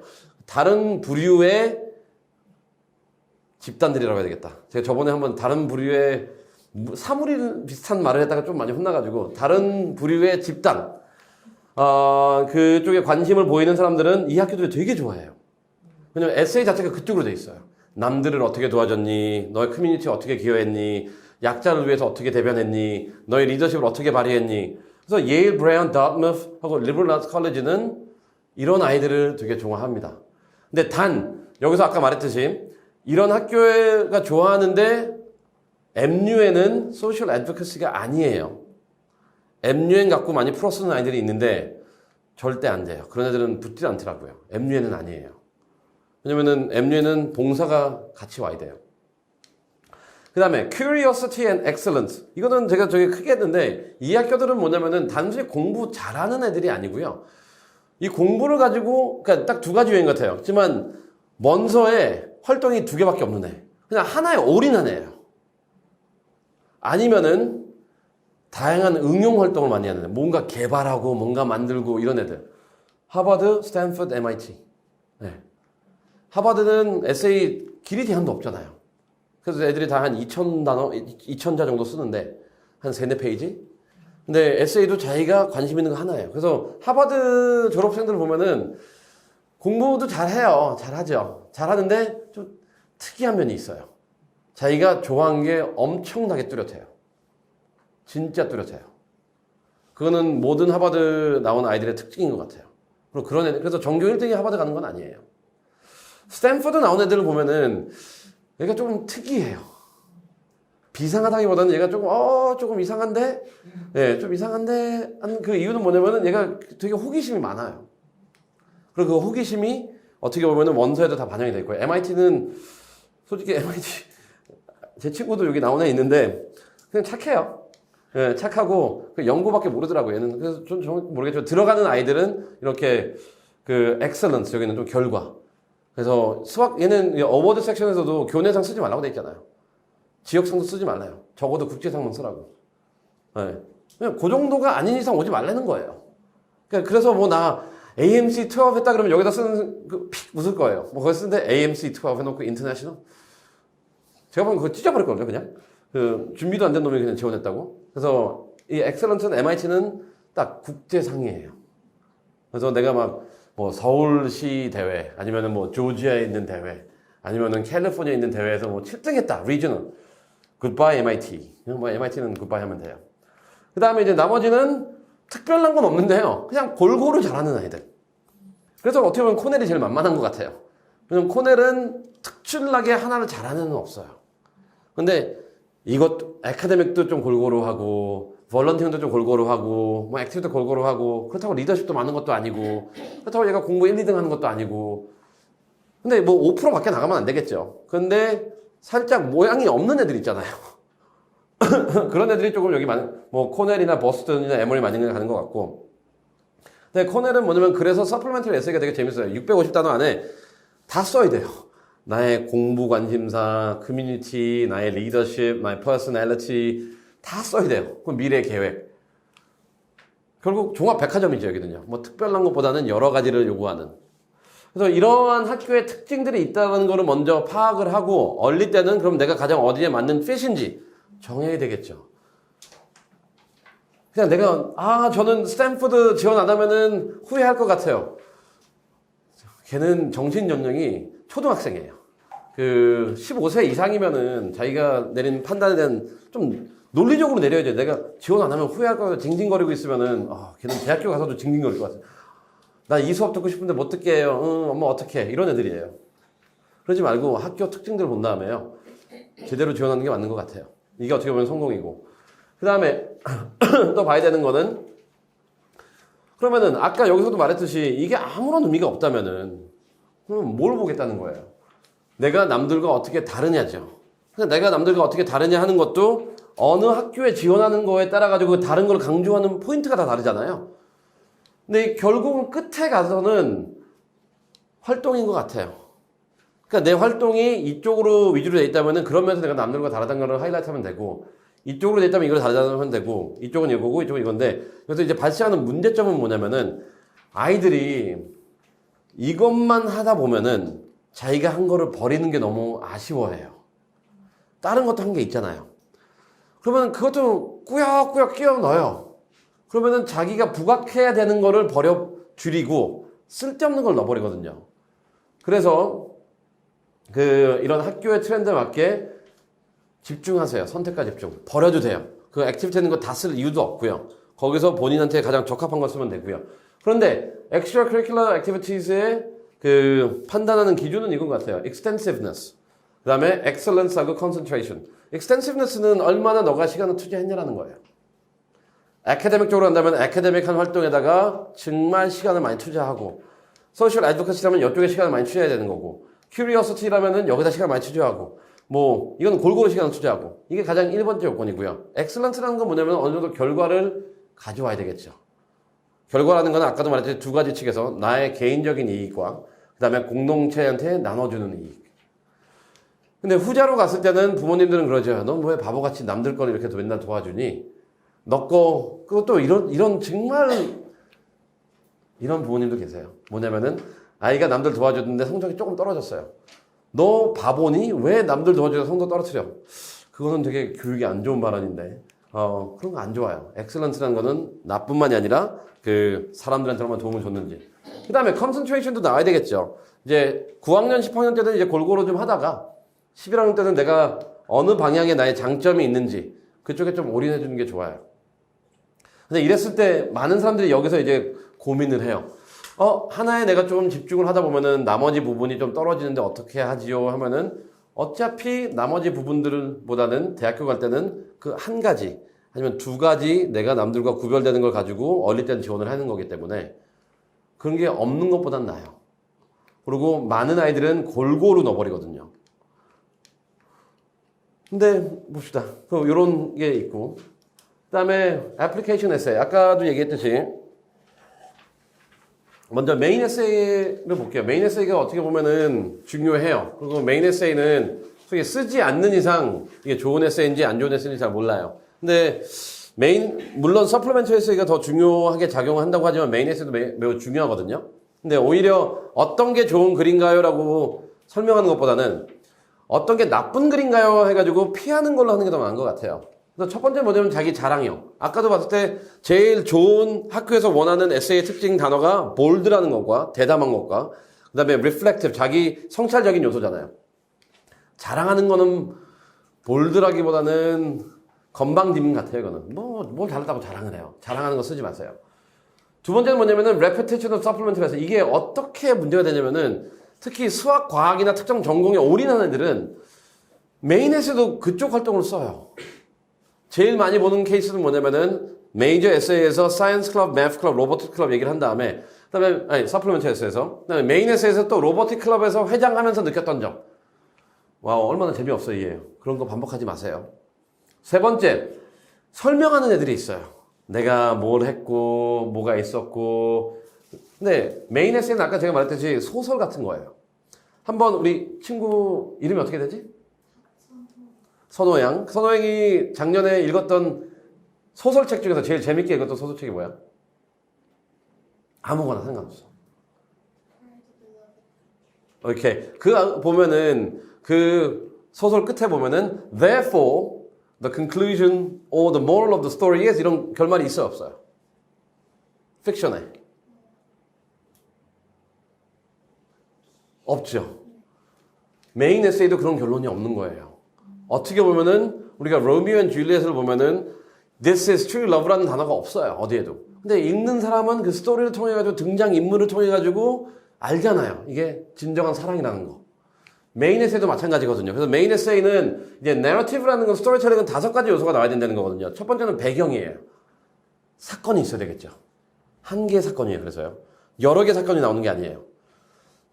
다른 부류의 집단들이라고 해야 되겠다. 제가 저번에 한번 다른 부류의 사물이 비슷한 말을 했다가 좀 많이 혼나가지고 다른 부류의 집단, 그쪽에 관심을 보이는 사람들은 이 학교들을 되게 좋아해요. 왜냐면 에세이 자체가 그쪽으로 돼 있어요. 남들을 어떻게 도와줬니? 너의 커뮤니티에 어떻게 기여했니? 약자를 위해서 어떻게 대변했니? 너의 리더십을 어떻게 발휘했니? 그래서 예일, 브라운, 다트머스하고 리버럴 아츠 컬리지는 이런 아이들을 되게 좋아합니다. 근데 여기서 아까 말했듯이 이런 학교가 좋아하는데 MU에는 소셜 애드보커시가 아니에요. MUN 갖고 많이 풀어쓰는 아이들이 있는데 절대 안 돼요. 그런 애들은 붙지 않더라고요. MUN은 아니에요. 왜냐면은 MUN은 봉사가 같이 와야 돼요. 그 다음에 curiosity and excellence. 이거는 제가 저기 크게 했는데 이 학교들은 뭐냐면은 단순히 공부 잘하는 애들이 아니고요. 이 공부를 가지고 그러니까 딱 2가지 유형 같아요. 하지만 원서에 활동이 2개밖에 없는 애. 그냥 하나에 올인한 애예요. 아니면은 다양한 응용 활동을 많이 하는 애. 뭔가 개발하고 뭔가 만들고 이런 애들. 하버드, 스탠퍼드, MIT. 네. 하버드는 에세이 길이 제한도 없잖아요. 그래서 애들이 다 한 2,000단어, 2,000자 정도 쓰는데 한 3-4페이지? 근데 에세이도 자기가 관심 있는 거 하나예요. 그래서 하버드 졸업생들 보면은 공부도 잘해요. 잘하죠. 잘하는데 좀 특이한 면이 있어요. 자기가 좋아하는 게 엄청나게 뚜렷해요. 진짜 뚜렷해요. 그거는 모든 하버드 나온 아이들의 특징인 것 같아요. 그리고 그런 애들, 그래서 전교 1등이 하버드 가는 건 아니에요. 스탠퍼드 나온 애들을 보면은 얘가 조금 특이해요. 비상하다기보다는 얘가 조금 이상한데? 네, 좀 이상한데? 한 그 이유는 뭐냐면은 얘가 되게 호기심이 많아요. 그리고 그 호기심이 어떻게 보면은 원서에도 다 반영이 돼 있고요. MIT는, 솔직히 MIT, 제 친구도 여기 나온 애 있는데, 그냥 착해요. 네, 착하고, 연구밖에 모르더라고요. 얘는. 그래서 좀 모르겠지만, 들어가는 아이들은 이렇게 그 excellence, 여기는 좀 결과. 그래서 얘는 어워드 섹션에서도 교내상 쓰지 말라고 돼 있잖아요. 지역상도 쓰지 말라요. 적어도 국제상만 쓰라고. 네. 그냥 그 정도가 아닌 이상 오지 말라는 거예요. 그래서 뭐 나 AMC 12 했다 그러면 여기다 쓰는 픽 웃을 거예요. 뭐 거기 쓰는데 AMC 12 해놓고 인터내셔널? 제가 보면 그거 찢어버릴 거예요, 그냥. 준비도 안 된 놈이 그냥 지원했다고. 그래서 이 엑셀런트는 MIT는 딱 국제상이에요. 그래서 내가 막 뭐 서울시 대회, 아니면은 뭐 조지아에 있는 대회, 아니면은 캘리포니아에 있는 대회에서 뭐 7등했다, 리저널. 굿바이 MIT. 뭐 MIT는 굿바이 하면 돼요. 그 다음에 이제 나머지는 특별한 건 없는데요. 그냥 골고루 잘하는 아이들. 그래서 어떻게 보면 코넬이 제일 만만한 것 같아요. 왜냐면 코넬은 특출나게 하나를 잘하는 애는 없어요. 근데 이것도, 아카데믹도 좀 골고루 하고, 볼런티어도 좀 골고루 하고, 뭐 액티브도 골고루 하고, 그렇다고 리더십도 많은 것도 아니고, 그렇다고 얘가 공부 1, 2등 하는 것도 아니고, 근데 뭐 5% 밖에 나가면 안 되겠죠. 근데 살짝 모양이 없는 애들 있잖아요. 그런 애들이 조금 여기 뭐 코넬이나 버스턴이나 에머리 많이 가는 것 같고. 근데 코넬은 뭐냐면 그래서 서플리멘터리 에세이가 되게 재밌어요. 650단어 안에 다 써야 돼요. 나의 공부 관심사, 커뮤니티, 나의 리더십, 나의 퍼스널리티 다 써야 돼요. 그 미래 계획. 결국 종합 백화점이죠, 여기는요. 뭐 특별한 것보다는 여러 가지를 요구하는. 그래서 이러한 학교의 특징들이 있다는 거를 먼저 파악을 하고, 얼리 때는 그럼 내가 가장 어디에 맞는 핏인지 정해야 되겠죠. 그냥 내가, 저는 스탠포드 지원 안 하면은 후회할 것 같아요. 걔는 정신 연령이 초등학생이에요. 15세 이상이면은 자기가 내린 판단에 대한 좀 논리적으로 내려야죠. 내가 지원 안 하면 후회할 거야. 징징거리고 있으면은, 걔는 대학교 가서도 징징거릴 것 같아요. 나 이 수업 듣고 싶은데 못 듣게 해요. 엄마 어떡해. 이런 애들이에요. 그러지 말고 학교 특징들을 본 다음에요. 제대로 지원하는 게 맞는 것 같아요. 이게 어떻게 보면 성공이고. 그 다음에 또 봐야 되는 거는, 그러면은 아까 여기서도 말했듯이 이게 아무런 의미가 없다면은, 그럼 뭘 보겠다는 거예요? 내가 남들과 어떻게 다르냐죠. 내가 남들과 어떻게 다르냐 하는 것도 어느 학교에 지원하는 거에 따라 가지고 다른 걸 강조하는 포인트가 다 다르잖아요. 근데 결국은 끝에 가서는 활동인 것 같아요. 그러니까 내 활동이 이쪽으로 위주로 돼 있다면은 그러면서 내가 남들과 다르다는 걸 하이라이트 하면 되고, 이쪽으로 돼 있다면 이걸 다르다고 하면 되고, 이쪽은 이거고 이쪽은 이건데, 그래서 이제 발생하는 문제점은 뭐냐면은 아이들이 이것만 하다 보면은 자기가 한 거를 버리는 게 너무 아쉬워해요. 다른 것도 한 게 있잖아요. 그러면 그것도 꾸역꾸역 끼워 넣어요. 그러면은 자기가 부각해야 되는 거를 줄이고 쓸데없는 걸 넣어버리거든요. 그래서 이런 학교의 트렌드에 맞게 집중하세요. 선택과 집중. 버려도 돼요. 그 액티비티 있는 거 다 쓸 이유도 없고요. 거기서 본인한테 가장 적합한 걸 쓰면 되고요. 그런데 extra curricular activities의 판단하는 기준은 이건 것 같아요. extensiveness. 그 다음에 excellence하고 concentration. extensiveness는 얼마나 너가 시간을 투자했냐라는 거예요. 아카데믹 쪽으로 한다면 아카데믹한 활동에다가 정말 시간을 많이 투자하고, 소셜 애드보커시라면 이쪽에 시간을 많이 투자해야 되는 거고, 큐리어시티라면은 여기다 시간을 많이 투자하고, 뭐 이건 골고루 시간을 투자하고, 이게 가장 1번째 요건이고요. 엑셀런스라는 건 뭐냐면 어느 정도 결과를 가져와야 되겠죠. 결과라는 건 아까도 말했듯이 두 가지 측에서 나의 개인적인 이익과 그 다음에 공동체한테 나눠주는 이익. 근데 후자로 갔을 때는 부모님들은 그러죠. 넌 왜 바보같이 남들 거를 이렇게 맨날 도와주니? 너 거, 그것도 이런 정말, 이런 부모님도 계세요. 뭐냐면은, 아이가 남들 도와줬는데 성적이 조금 떨어졌어요. 너 바보니? 왜 남들 도와줘서 성적 떨어뜨려? 그거는 되게 교육이 안 좋은 발언인데, 그런 거 안 좋아요. 엑셀런트라는 거는 나뿐만이 아니라, 사람들한테 얼마나 도움을 줬는지. 그 다음에 컨센트레이션도 나와야 되겠죠. 이제 9학년, 10학년 때는 이제 골고루 좀 하다가, 11학년 때는 내가 어느 방향에 나의 장점이 있는지, 그쪽에 좀 올인해 주는 게 좋아요. 근데 이랬을 때 많은 사람들이 여기서 이제 고민을 해요. 하나에 내가 좀 집중을 하다 보면은 나머지 부분이 좀 떨어지는데 어떻게 하지요? 하면은 어차피 나머지 부분들보다는 대학교 갈 때는 그 한 가지 아니면 두 가지 내가 남들과 구별되는 걸 가지고 어릴 때는 지원을 하는 거기 때문에 그런 게 없는 것보단 나아요. 그리고 많은 아이들은 골고루 넣어버리거든요. 근데 봅시다. 이런 게 있고, 그 다음에 애플리케이션 에세이. 아까도 얘기했듯이 먼저 메인 에세이를 볼게요. 메인 에세이가 어떻게 보면은 중요해요. 그리고 메인 에세이는 솔직히 쓰지 않는 이상 이게 좋은 에세이인지 안 좋은 에세이인지 잘 몰라요. 근데 물론 서플리멘트 에세이가 더 중요하게 작용을 한다고 하지만 메인 에세이도 매우 중요하거든요. 근데 오히려 어떤 게 좋은 글인가요? 라고 설명하는 것보다는 어떤 게 나쁜 글인가요? 해가지고 피하는 걸로 하는 게 더 나은 것 같아요. 그래서 첫 번째 뭐냐면 자기 자랑형. 아까도 봤을 때 제일 좋은 학교에서 원하는 에세이의 특징 단어가 볼드라는 것과 대담한 것과 그다음에 reflective, 자기 성찰적인 요소잖아요. 자랑하는 거는 볼드라기보다는 건방짐 같아요. 이거는 뭘 잘했다고 자랑을 해요. 자랑하는 거 쓰지 마세요. 두 번째는 뭐냐면은 repetition of supplement에서 이게 어떻게 문제가 되냐면은 특히 수학, 과학이나 특정 전공에 올인하는 애들은 메인에서도 그쪽 활동을 써요. 제일 많이 보는 케이스는 뭐냐면은 메이저 에세이에서 사이언스 클럽, 매스 클럽, 로보틱 클럽 얘기를 한 다음에 그다음에 서플리먼트 에세이에서 그다음에 메인 에세이에서 또 로보틱 클럽에서 회장하면서 느꼈던 점. 와우, 얼마나 재미없어 이게요. 그런 거 반복하지 마세요. 세 번째, 설명하는 애들이 있어요. 내가 뭘 했고 뭐가 있었고. 근데 메인 에세이는 아까 제가 말했듯이 소설 같은 거예요. 한번 우리 친구 이름이 어떻게 되지? 선호양. 선호양이 작년에 읽었던 소설책 중에서 제일 재밌게 읽었던 소설책이 뭐야? 아무거나 상관없어. 오케이. 그 보면은 그 소설 끝에 보면은 therefore the conclusion or the moral of the story is 이런 결말이 있어요, 없어요? 픽션에. 없죠. 메인 에세이도 그런 결론이 없는 거예요. 어떻게 보면은 우리가 로미오 앤 줄리엣을 보면은 This is true love라는 단어가 없어요. 어디에도. 근데 읽는 사람은 그 스토리를 통해 가지고 등장 인물을 통해 가지고 알잖아요. 이게 진정한 사랑이라는 거. 메인 에세이도 마찬가지거든요. 그래서 메인 에세이는 이제 내러티브라는 건 스토리텔링은 5가지 요소가 나와야 된다는 거거든요. 첫 번째는 배경이에요. 사건이 있어야 되겠죠. 한 개의 사건이에요. 그래서요. 여러 개의 사건이 나오는 게 아니에요.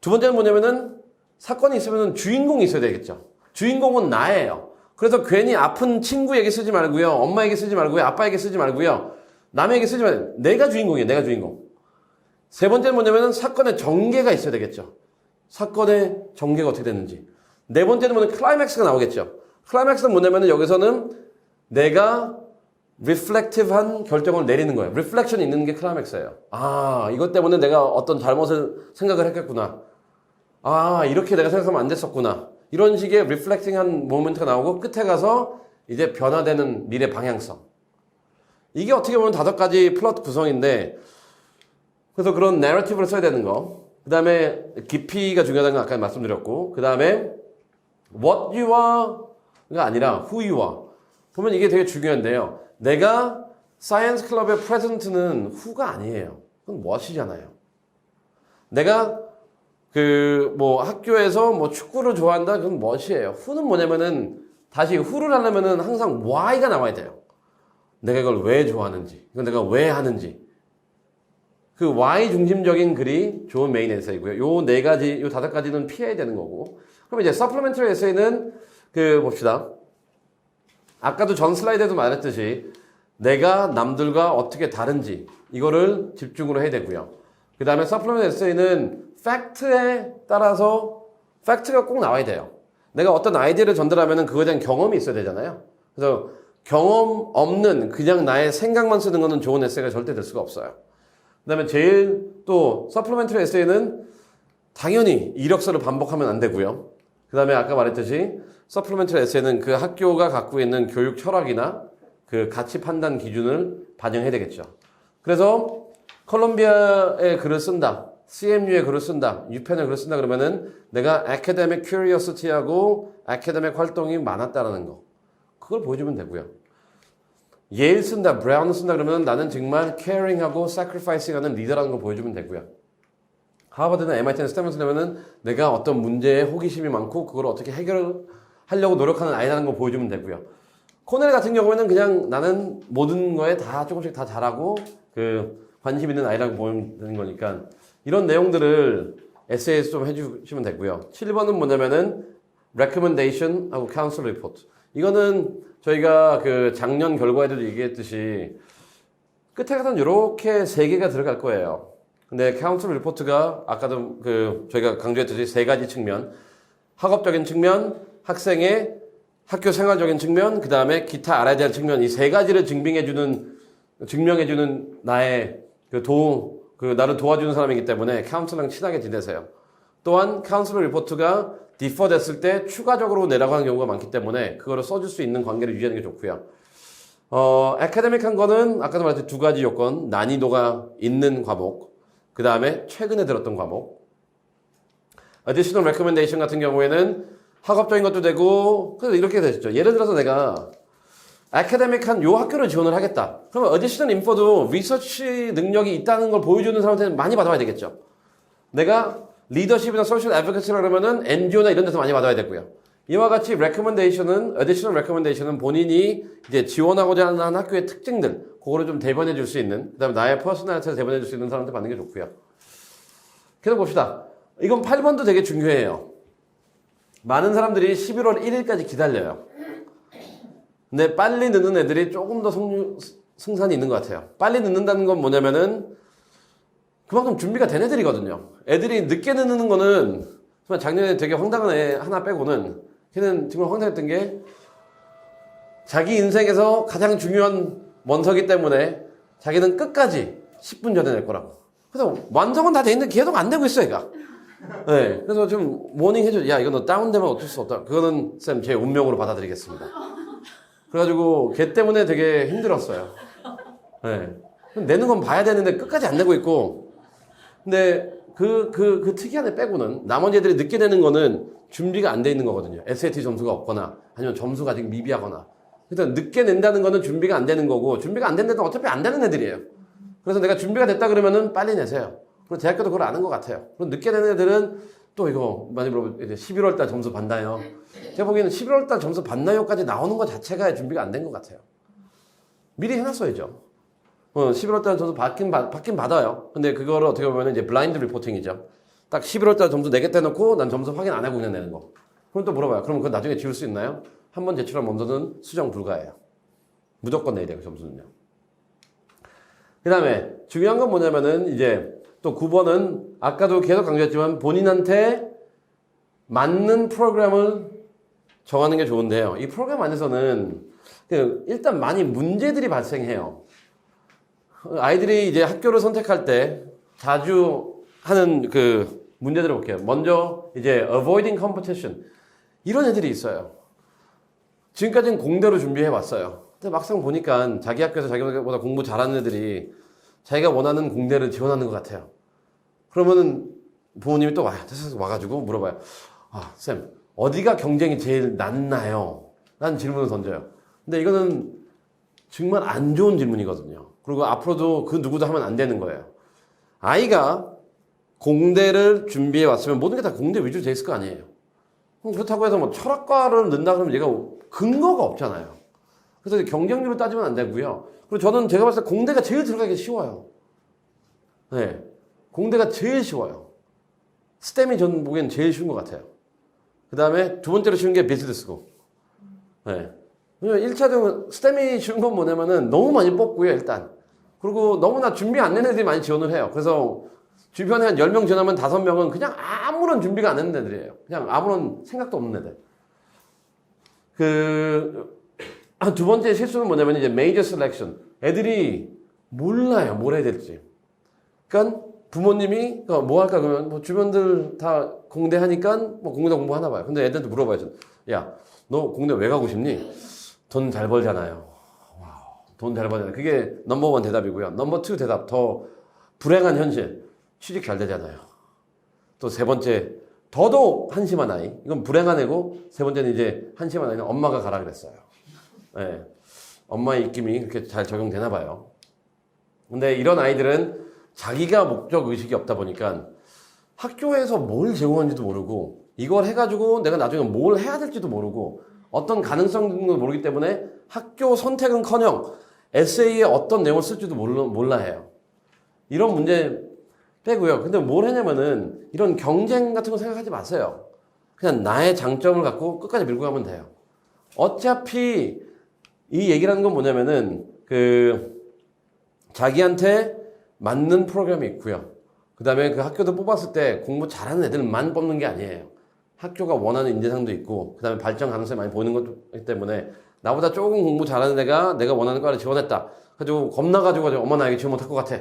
두 번째는 뭐냐면은 사건이 있으면 주인공이 있어야 되겠죠. 주인공은 나예요. 그래서 괜히 아픈 친구 얘기 쓰지 말고요. 엄마 얘기 쓰지 말고요. 아빠 얘기 쓰지 말고요. 남의 얘기 쓰지 말고요. 내가 주인공이에요. 내가 주인공. 세 번째는 뭐냐면은 사건의 전개가 있어야 되겠죠. 사건의 전개가 어떻게 됐는지. 네 번째는 뭐냐면 클라이맥스가 나오겠죠. 클라이맥스는 뭐냐면은 여기서는 내가 reflective한 결정을 내리는 거예요. reflection이 있는 게 클라이맥스예요. 아, 이것 때문에 내가 어떤 잘못을 생각을 했겠구나. 아, 이렇게 내가 생각하면 안 됐었구나. 이런 식의 reflecting한 모멘트가 나오고 끝에 가서 이제 변화되는 미래 방향성. 이게 어떻게 보면 5가지 플롯 구성인데 그래서 그런 내러티브를 써야 되는 거. 그 다음에 깊이가 중요하다는 거 아까 말씀드렸고 그 다음에 what you are가 아니라 who you are. 보면 이게 되게 중요한데요. 내가 사이언스 클럽의 프레젠트는 who가 아니에요. 그건 what이잖아요. 내가 학교에서 축구를 좋아한다? 그건 what이에요. who는 뭐냐면은 다시 who를 하려면은 항상 why가 나와야 돼요. 내가 이걸 왜 좋아하는지, 이건 내가 왜 하는지. 그 why 중심적인 글이 좋은 메인 에세이고요. 요 4가지, 요 5가지는 피해야 되는 거고. 그럼 이제 supplementary 에세이는 봅시다. 아까도 전 슬라이드에도 말했듯이 내가 남들과 어떻게 다른지 이거를 집중으로 해야 되고요. 그 다음에 supplementary 에세이는 팩트에 따라서 팩트가 꼭 나와야 돼요. 내가 어떤 아이디어를 전달하면 그거에 대한 경험이 있어야 되잖아요. 그래서 경험 없는 그냥 나의 생각만 쓰는 거는 좋은 에세이가 절대 될 수가 없어요. 그 다음에 제일 또 서플리멘터리 에세이는 당연히 이력서를 반복하면 안 되고요. 그 다음에 아까 말했듯이 서플리멘터리 에세이는 그 학교가 갖고 있는 교육 철학이나 그 가치 판단 기준을 반영해야 되겠죠. 그래서 컬럼비아의 글을 쓴다. CMU의 글을 쓴다. 유펜의 글을 쓴다 그러면은 내가 academic curiosity하고 academic 활동이 많았다라는 거. 그걸 보여주면 되고요. 예일 쓴다, 브라운 쓴다 그러면 나는 정말 caring하고 sacrificing하는 리더라는 걸 보여주면 되고요. 하버드나 MIT나 스탠퍼드 쓰려면은 내가 어떤 문제에 호기심이 많고 그걸 어떻게 해결하려고 노력하는 아이라는 걸 보여주면 되고요. 코넬 같은 경우에는 그냥 나는 모든 거에 다 조금씩 다 잘하고 관심 있는 아이라고 보면 되는 거니까 이런 내용들을 에세이에서 좀 해주시면 되고요. 7번은 뭐냐면은 recommendation 하고 council report. 이거는 저희가 작년 결과에도 얘기했듯이 끝에 가서는 이렇게 3개가 들어갈 거예요. 근데 council report가 아까도 저희가 강조했듯이 3가지 측면. 학업적인 측면, 학생의 학교 생활적인 측면, 그 다음에 기타 알아야 될 측면. 이 3가지를 증명해주는 나의 나를 도와주는 사람이기 때문에 카운슬러랑 친하게 지내세요. 또한 카운슬러 리포트가 디퍼 됐을 때 추가적으로 내라고 하는 경우가 많기 때문에 그거를 써줄 수 있는 관계를 유지하는 게 좋고요. 아카데믹한 거는 아까도 말했듯이 두 가지 요건, 난이도가 있는 과목, 그 다음에 최근에 들었던 과목. additional recommendation 같은 경우에는 학업적인 것도 되고, 그래서 이렇게 되죠. 예를 들어서 내가 아카데믹한 요 학교를 지원을 하겠다. 그러면 additional info도 리서치 능력이 있다는 걸 보여주는 사람한테는 많이 받아봐야 되겠죠. 내가 리더십이나 소셜 애드보케이시라 그러면은 NGO나 이런 데서 많이 받아야 되고요. 이와 같이 recommendation은, additional recommendation은 본인이 이제 지원하고자 하는 학교의 특징들, 그거를 좀 대변해 줄 수 있는, 그 다음에 나의 퍼스널리티를 대변해 줄 수 있는 사람한테 받는 게 좋고요. 계속 봅시다. 이건 8번도 되게 중요해요. 많은 사람들이 11월 1일까지 기다려요. 근데 빨리 늦는 애들이 조금 더 승산이 있는 것 같아요. 빨리 늦는다는 건 뭐냐면은 그만큼 준비가 된 애들이거든요. 애들이 늦게 늦는 거는 정말 작년에 되게 황당한 애 하나 빼고는 걔는 정말 황당했던 게 자기 인생에서 가장 중요한 원서기 때문에 자기는 끝까지 10분 전에 낼 거라고. 그래서 완성은 다 돼 있는데 계속 안 되고 있어 얘가. 네, 그래서 좀 모닝 해줘. 야 이거 너 다운되면 어쩔 수 없다. 그거는 쌤 제 운명으로 받아들이겠습니다. 그래가지고 걔 때문에 되게 힘들었어요. 네. 내는 건 봐야 되는데 끝까지 안 내고 있고. 근데 그 특이한 애 빼고는 나머지 애들이 늦게 내는 거는 준비가 안 돼 있는 거거든요. SAT 점수가 없거나 아니면 점수가 아직 미비하거나. 일단 늦게 낸다는 거는 준비가 안 되는 거고 준비가 안 된다는 어차피 안 되는 애들이에요. 그래서 내가 준비가 됐다 그러면은 빨리 내세요. 그리고 대학교도 그걸 아는 것 같아요. 그럼 늦게 내는 애들은 또 이거 많이 물어보면 이제 11월 달 점수 받나요? 제가 보기에는 11월 달 점수 받나요까지 나오는 것 자체가 준비가 안 된 것 같아요. 미리 해놨어야죠. 11월 달 점수 받긴 받아요. 근데 그거를 어떻게 보면 이제 블라인드 리포팅이죠. 딱 11월 달 점수 내겠다 해놓고 난 점수 확인 안 하고 그냥 내는 거. 그럼 또 물어봐요. 그럼 그거 나중에 지울 수 있나요? 한 번 제출한 원서는 수정 불가해요. 무조건 내야 돼요, 그 점수는요. 그 다음에 중요한 건 뭐냐면은 이제 또 9번은 아까도 계속 강조했지만 본인한테 맞는 프로그램을 정하는 게 좋은데요. 이 프로그램 안에서는 일단 많이 문제들이 발생해요. 아이들이 이제 학교를 선택할 때 자주 하는 그 문제들을 볼게요. 먼저 이제 avoiding competition 이런 애들이 있어요. 지금까지는 공대로 준비해 왔어요. 근데 막상 보니까 자기 학교에서 자기보다 공부 잘하는 애들이 자기가 원하는 공대를 지원하는 것 같아요. 그러면은 부모님이 또 와요. 와가지고 물어봐요. 아, 쌤, 어디가 경쟁이 제일 낫나요? 라는 질문을 던져요. 근데 이거는 정말 안 좋은 질문이거든요. 그리고 앞으로도 그 누구도 하면 안 되는 거예요. 아이가 공대를 준비해 왔으면 모든 게 다 공대 위주로 돼 있을 거 아니에요. 그렇다고 해서 뭐 철학과를 넣는다 그러면 얘가 근거가 없잖아요. 그래서 경쟁률을 따지면 안 되고요. 그리고 저는 제가 봤을 때 공대가 제일 들어가기 쉬워요. 네. 공대가 제일 쉬워요. 스템이 전 보기엔 제일 쉬운 것 같아요. 그 다음에 두 번째로 쉬운 게 비즈니스고. 네. 왜냐면 1차적으로 스템이 쉬운 건 뭐냐면은 너무 많이 뽑고요, 일단. 그리고 너무나 준비 안 된 애들이 많이 지원을 해요. 그래서 주변에 한 10명 지원하면 5명은 그냥 아무런 준비가 안 된 애들이에요. 그냥 아무런 생각도 없는 애들. 두 번째 실수는 뭐냐면 이제 메이저 셀렉션. 애들이 몰라요, 뭘 해야 될지. 그러니까 부모님이 뭐 할까 그러면 뭐 주변들 다 공대 하니까 뭐 공대 공부하나 봐요. 근데 애들한테 물어봐야죠. 야, 너 공대 왜 가고 싶니? 돈 잘 벌잖아요. 와우, 돈 잘 벌잖아요. 그게 넘버원 대답이고요. 넘버 투 대답 더 불행한 현실. 취직 잘 되잖아요. 또 세 번째 더더욱 한심한 아이. 이건 불행한 애고 세 번째는 이제 한심한 아이는 엄마가 가라 그랬어요. 네. 엄마의 입김이 그렇게 잘 적용되나 봐요. 근데 이런 아이들은 자기가 목적 의식이 없다 보니까 학교에서 뭘 제공하는지도 모르고 이걸 해가지고 내가 나중에 뭘 해야 될지도 모르고 어떤 가능성도 모르기 때문에 학교 선택은커녕 에세이에 어떤 내용을 쓸지도 몰라 해요. 이런 문제 빼고요. 근데 뭘 했냐면은 이런 경쟁 같은 거 생각하지 마세요. 그냥 나의 장점을 갖고 끝까지 밀고 가면 돼요. 어차피 이 얘기라는 건 뭐냐면은 자기한테 맞는 프로그램이 있고요. 그 다음에 그 학교도 뽑았을 때 공부 잘하는 애들만 뽑는 게 아니에요. 학교가 원하는 인재상도 있고 그 다음에 발전 가능성이 많이 보이는 거기 때문에 나보다 조금 공부 잘하는 애가 내가 원하는 과를 지원했다. 그래가지고 겁나가지고 엄마 나 여기 지원 못할 것 같아.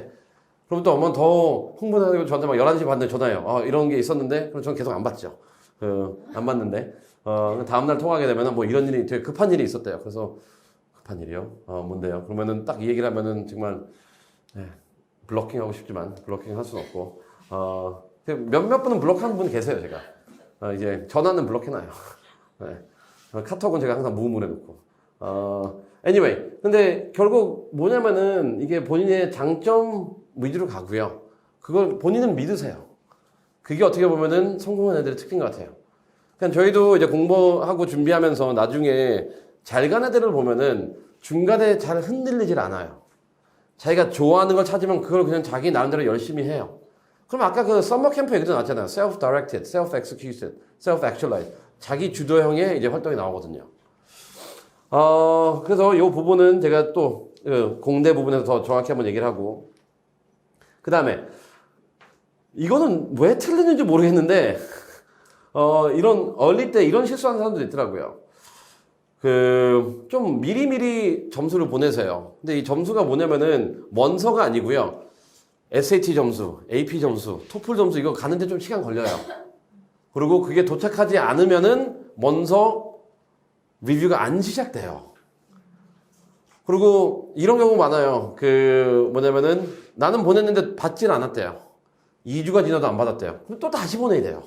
그럼 또 엄마는 더 흥분해가지고 저한테 막 11시 반에 전화해요. 이런 게 있었는데 그럼 저는 계속 안 받죠. 안 받는데 다음날 통화하게 되면 뭐 이런 일이 되게 급한 일이 있었대요. 그래서 급한 일이요? 뭔데요? 그러면은 딱 이 얘기를 하면은 정말, 네, 블로킹 하고 싶지만, 블로킹 할 수는 없고, 몇몇 분은 블록하는 분 계세요, 제가. 이제 전화는 블록해놔요. 네. 카톡은 제가 항상 무음으로 해놓고. anyway. 근데 결국 뭐냐면은 이게 본인의 장점 위주로 가고요. 그걸 본인은 믿으세요. 그게 어떻게 보면은 성공한 애들의 특징 것 같아요. 그러니까 저희도 이제 공부하고 준비하면서 나중에 잘 간 애들을 보면은 중간에 잘 흔들리질 않아요. 자기가 좋아하는 걸 찾으면 그걸 그냥 자기 나름대로 열심히 해요. 그럼 아까 그 서머 캠프 얘기도 나왔잖아요. self-directed, self-executed, self-actualized. 자기 주도형의 이제 활동이 나오거든요. 그래서 이 부분은 제가 또 공대 부분에서 더 정확히 한번 얘기를 하고. 그 다음에 이거는 왜 틀리는지 모르겠는데 이런 얼리 때 이런 실수하는 사람들이 있더라고요. 좀 미리미리 점수를 보내세요. 근데 이 점수가 뭐냐면은 원서가 아니고요. SAT 점수, AP 점수, 토플 점수 이거 가는데 좀 시간 걸려요. 그리고 그게 도착하지 않으면은 원서 리뷰가 안 시작돼요. 그리고 이런 경우 많아요. 뭐냐면은 나는 보냈는데 받질 않았대요. 2주가 지나도 안 받았대요. 그럼 또 다시 보내야 돼요.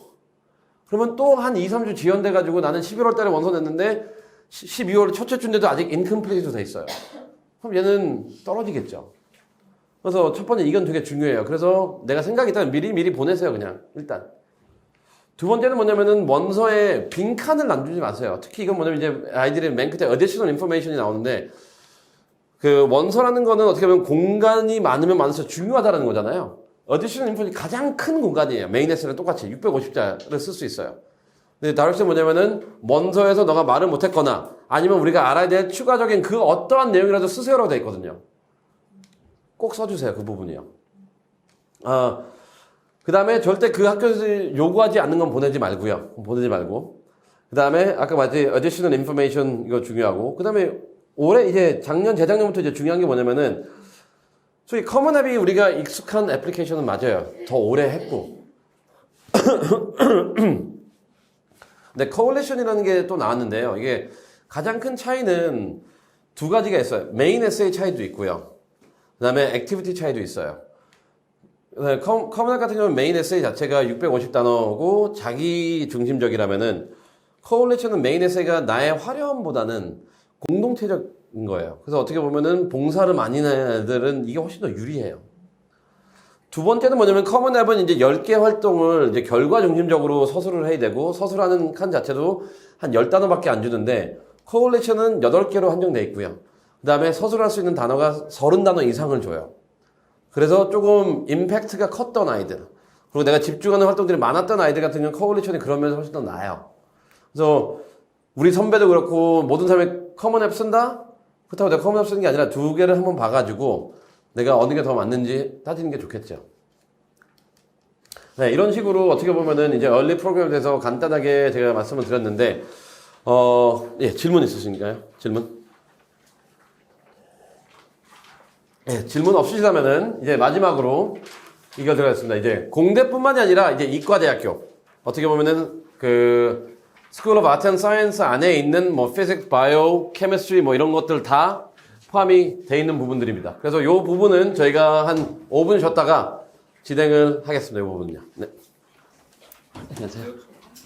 그러면 또 한 2, 3주 지연돼가지고 나는 11월 달에 원서 냈는데 12월 첫째 주인데도 아직 인컴플리트로 돼 있어요. 그럼 얘는 떨어지겠죠. 그래서 첫 번째 이건 되게 중요해요. 그래서 내가 생각이 있다면 미리 보내세요. 그냥 일단. 두 번째는 뭐냐면은 원서에 빈칸을 남기지 마세요. 특히 이건 뭐냐면 이제 아이들이 맨 끝에 additional information이 나오는데 그 원서라는 거는 어떻게 보면 공간이 많으면 많을수록 중요하다는 거잖아요. additional information이 가장 큰 공간이에요. 메인 에세이랑 똑같이 650자를 쓸 수 있어요. 근데 다룰 때 뭐냐면은 원서에서 너가 말을 못했거나 아니면 우리가 알아야 될 추가적인 그 어떠한 내용이라도 쓰세요라고 되어 있거든요. 꼭 써주세요. 그 부분이요. 그 다음에 절대 그 학교에서 요구하지 않는 건 보내지 말고요. 보내지 말고. 그 다음에 아까 말했지 additional information 이거 중요하고. 그 다음에 올해 이제 작년, 재작년부터 이제 중요한 게 뭐냐면은 소위 커먼 앱이 우리가 익숙한 애플리케이션은 맞아요. 더 오래 했고. 근데 coalition이라는 게 또 나왔는데요. 이게 가장 큰 차이는 두 가지가 있어요. 메인 에세이 차이도 있고요. 그 다음에 액티비티 차이도 있어요. 커먼 앱 같은 경우는 메인 에세이 자체가 650단어고 자기 중심적이라면은 coalition은 메인 에세이가 나의 화려함보다는 공동체적인 거예요. 그래서 어떻게 보면은 봉사를 많이 하는 애들은 이게 훨씬 더 유리해요. 두 번째는 뭐냐면 커먼 앱은 이제 10개 활동을 이제 결과 중심적으로 서술을 해야 되고 서술하는 칸 자체도 한 10단어밖에 안 주는데 coalition은 8개로 한정되어 있고요. 그 다음에 서술할 수 있는 단어가 30단어 이상을 줘요. 그래서 조금 임팩트가 컸던 아이들 그리고 내가 집중하는 활동들이 많았던 아이들 같은 경우는 coalition이 그런 면에서 훨씬 더 나아요. 그래서 우리 선배도 그렇고 모든 사람이 커먼 앱 쓴다? 그렇다고 내가 커먼 앱 쓰는 게 아니라 두 개를 한번 봐가지고 내가 어느 게 더 맞는지 따지는 게 좋겠죠. 네, 이런 식으로 어떻게 보면은 이제 얼리 프로그램에 대해서 간단하게 제가 말씀을 드렸는데, 예, 질문 있으신가요? 질문? 예, 질문 없으시다면은 이제 마지막으로 이거 들어가겠습니다. 이제 공대뿐만이 아니라 이제 이과대학교. 어떻게 보면은 그 School of Art and Science 안에 있는 뭐 Physics, Bio, Chemistry 뭐 이런 것들 다 포함이 되어 있는 부분들입니다. 그래서 이 부분은 저희가 한 5분 쉬었다가 진행을 하겠습니다. 이 부분은요. 네. 안녕하세요.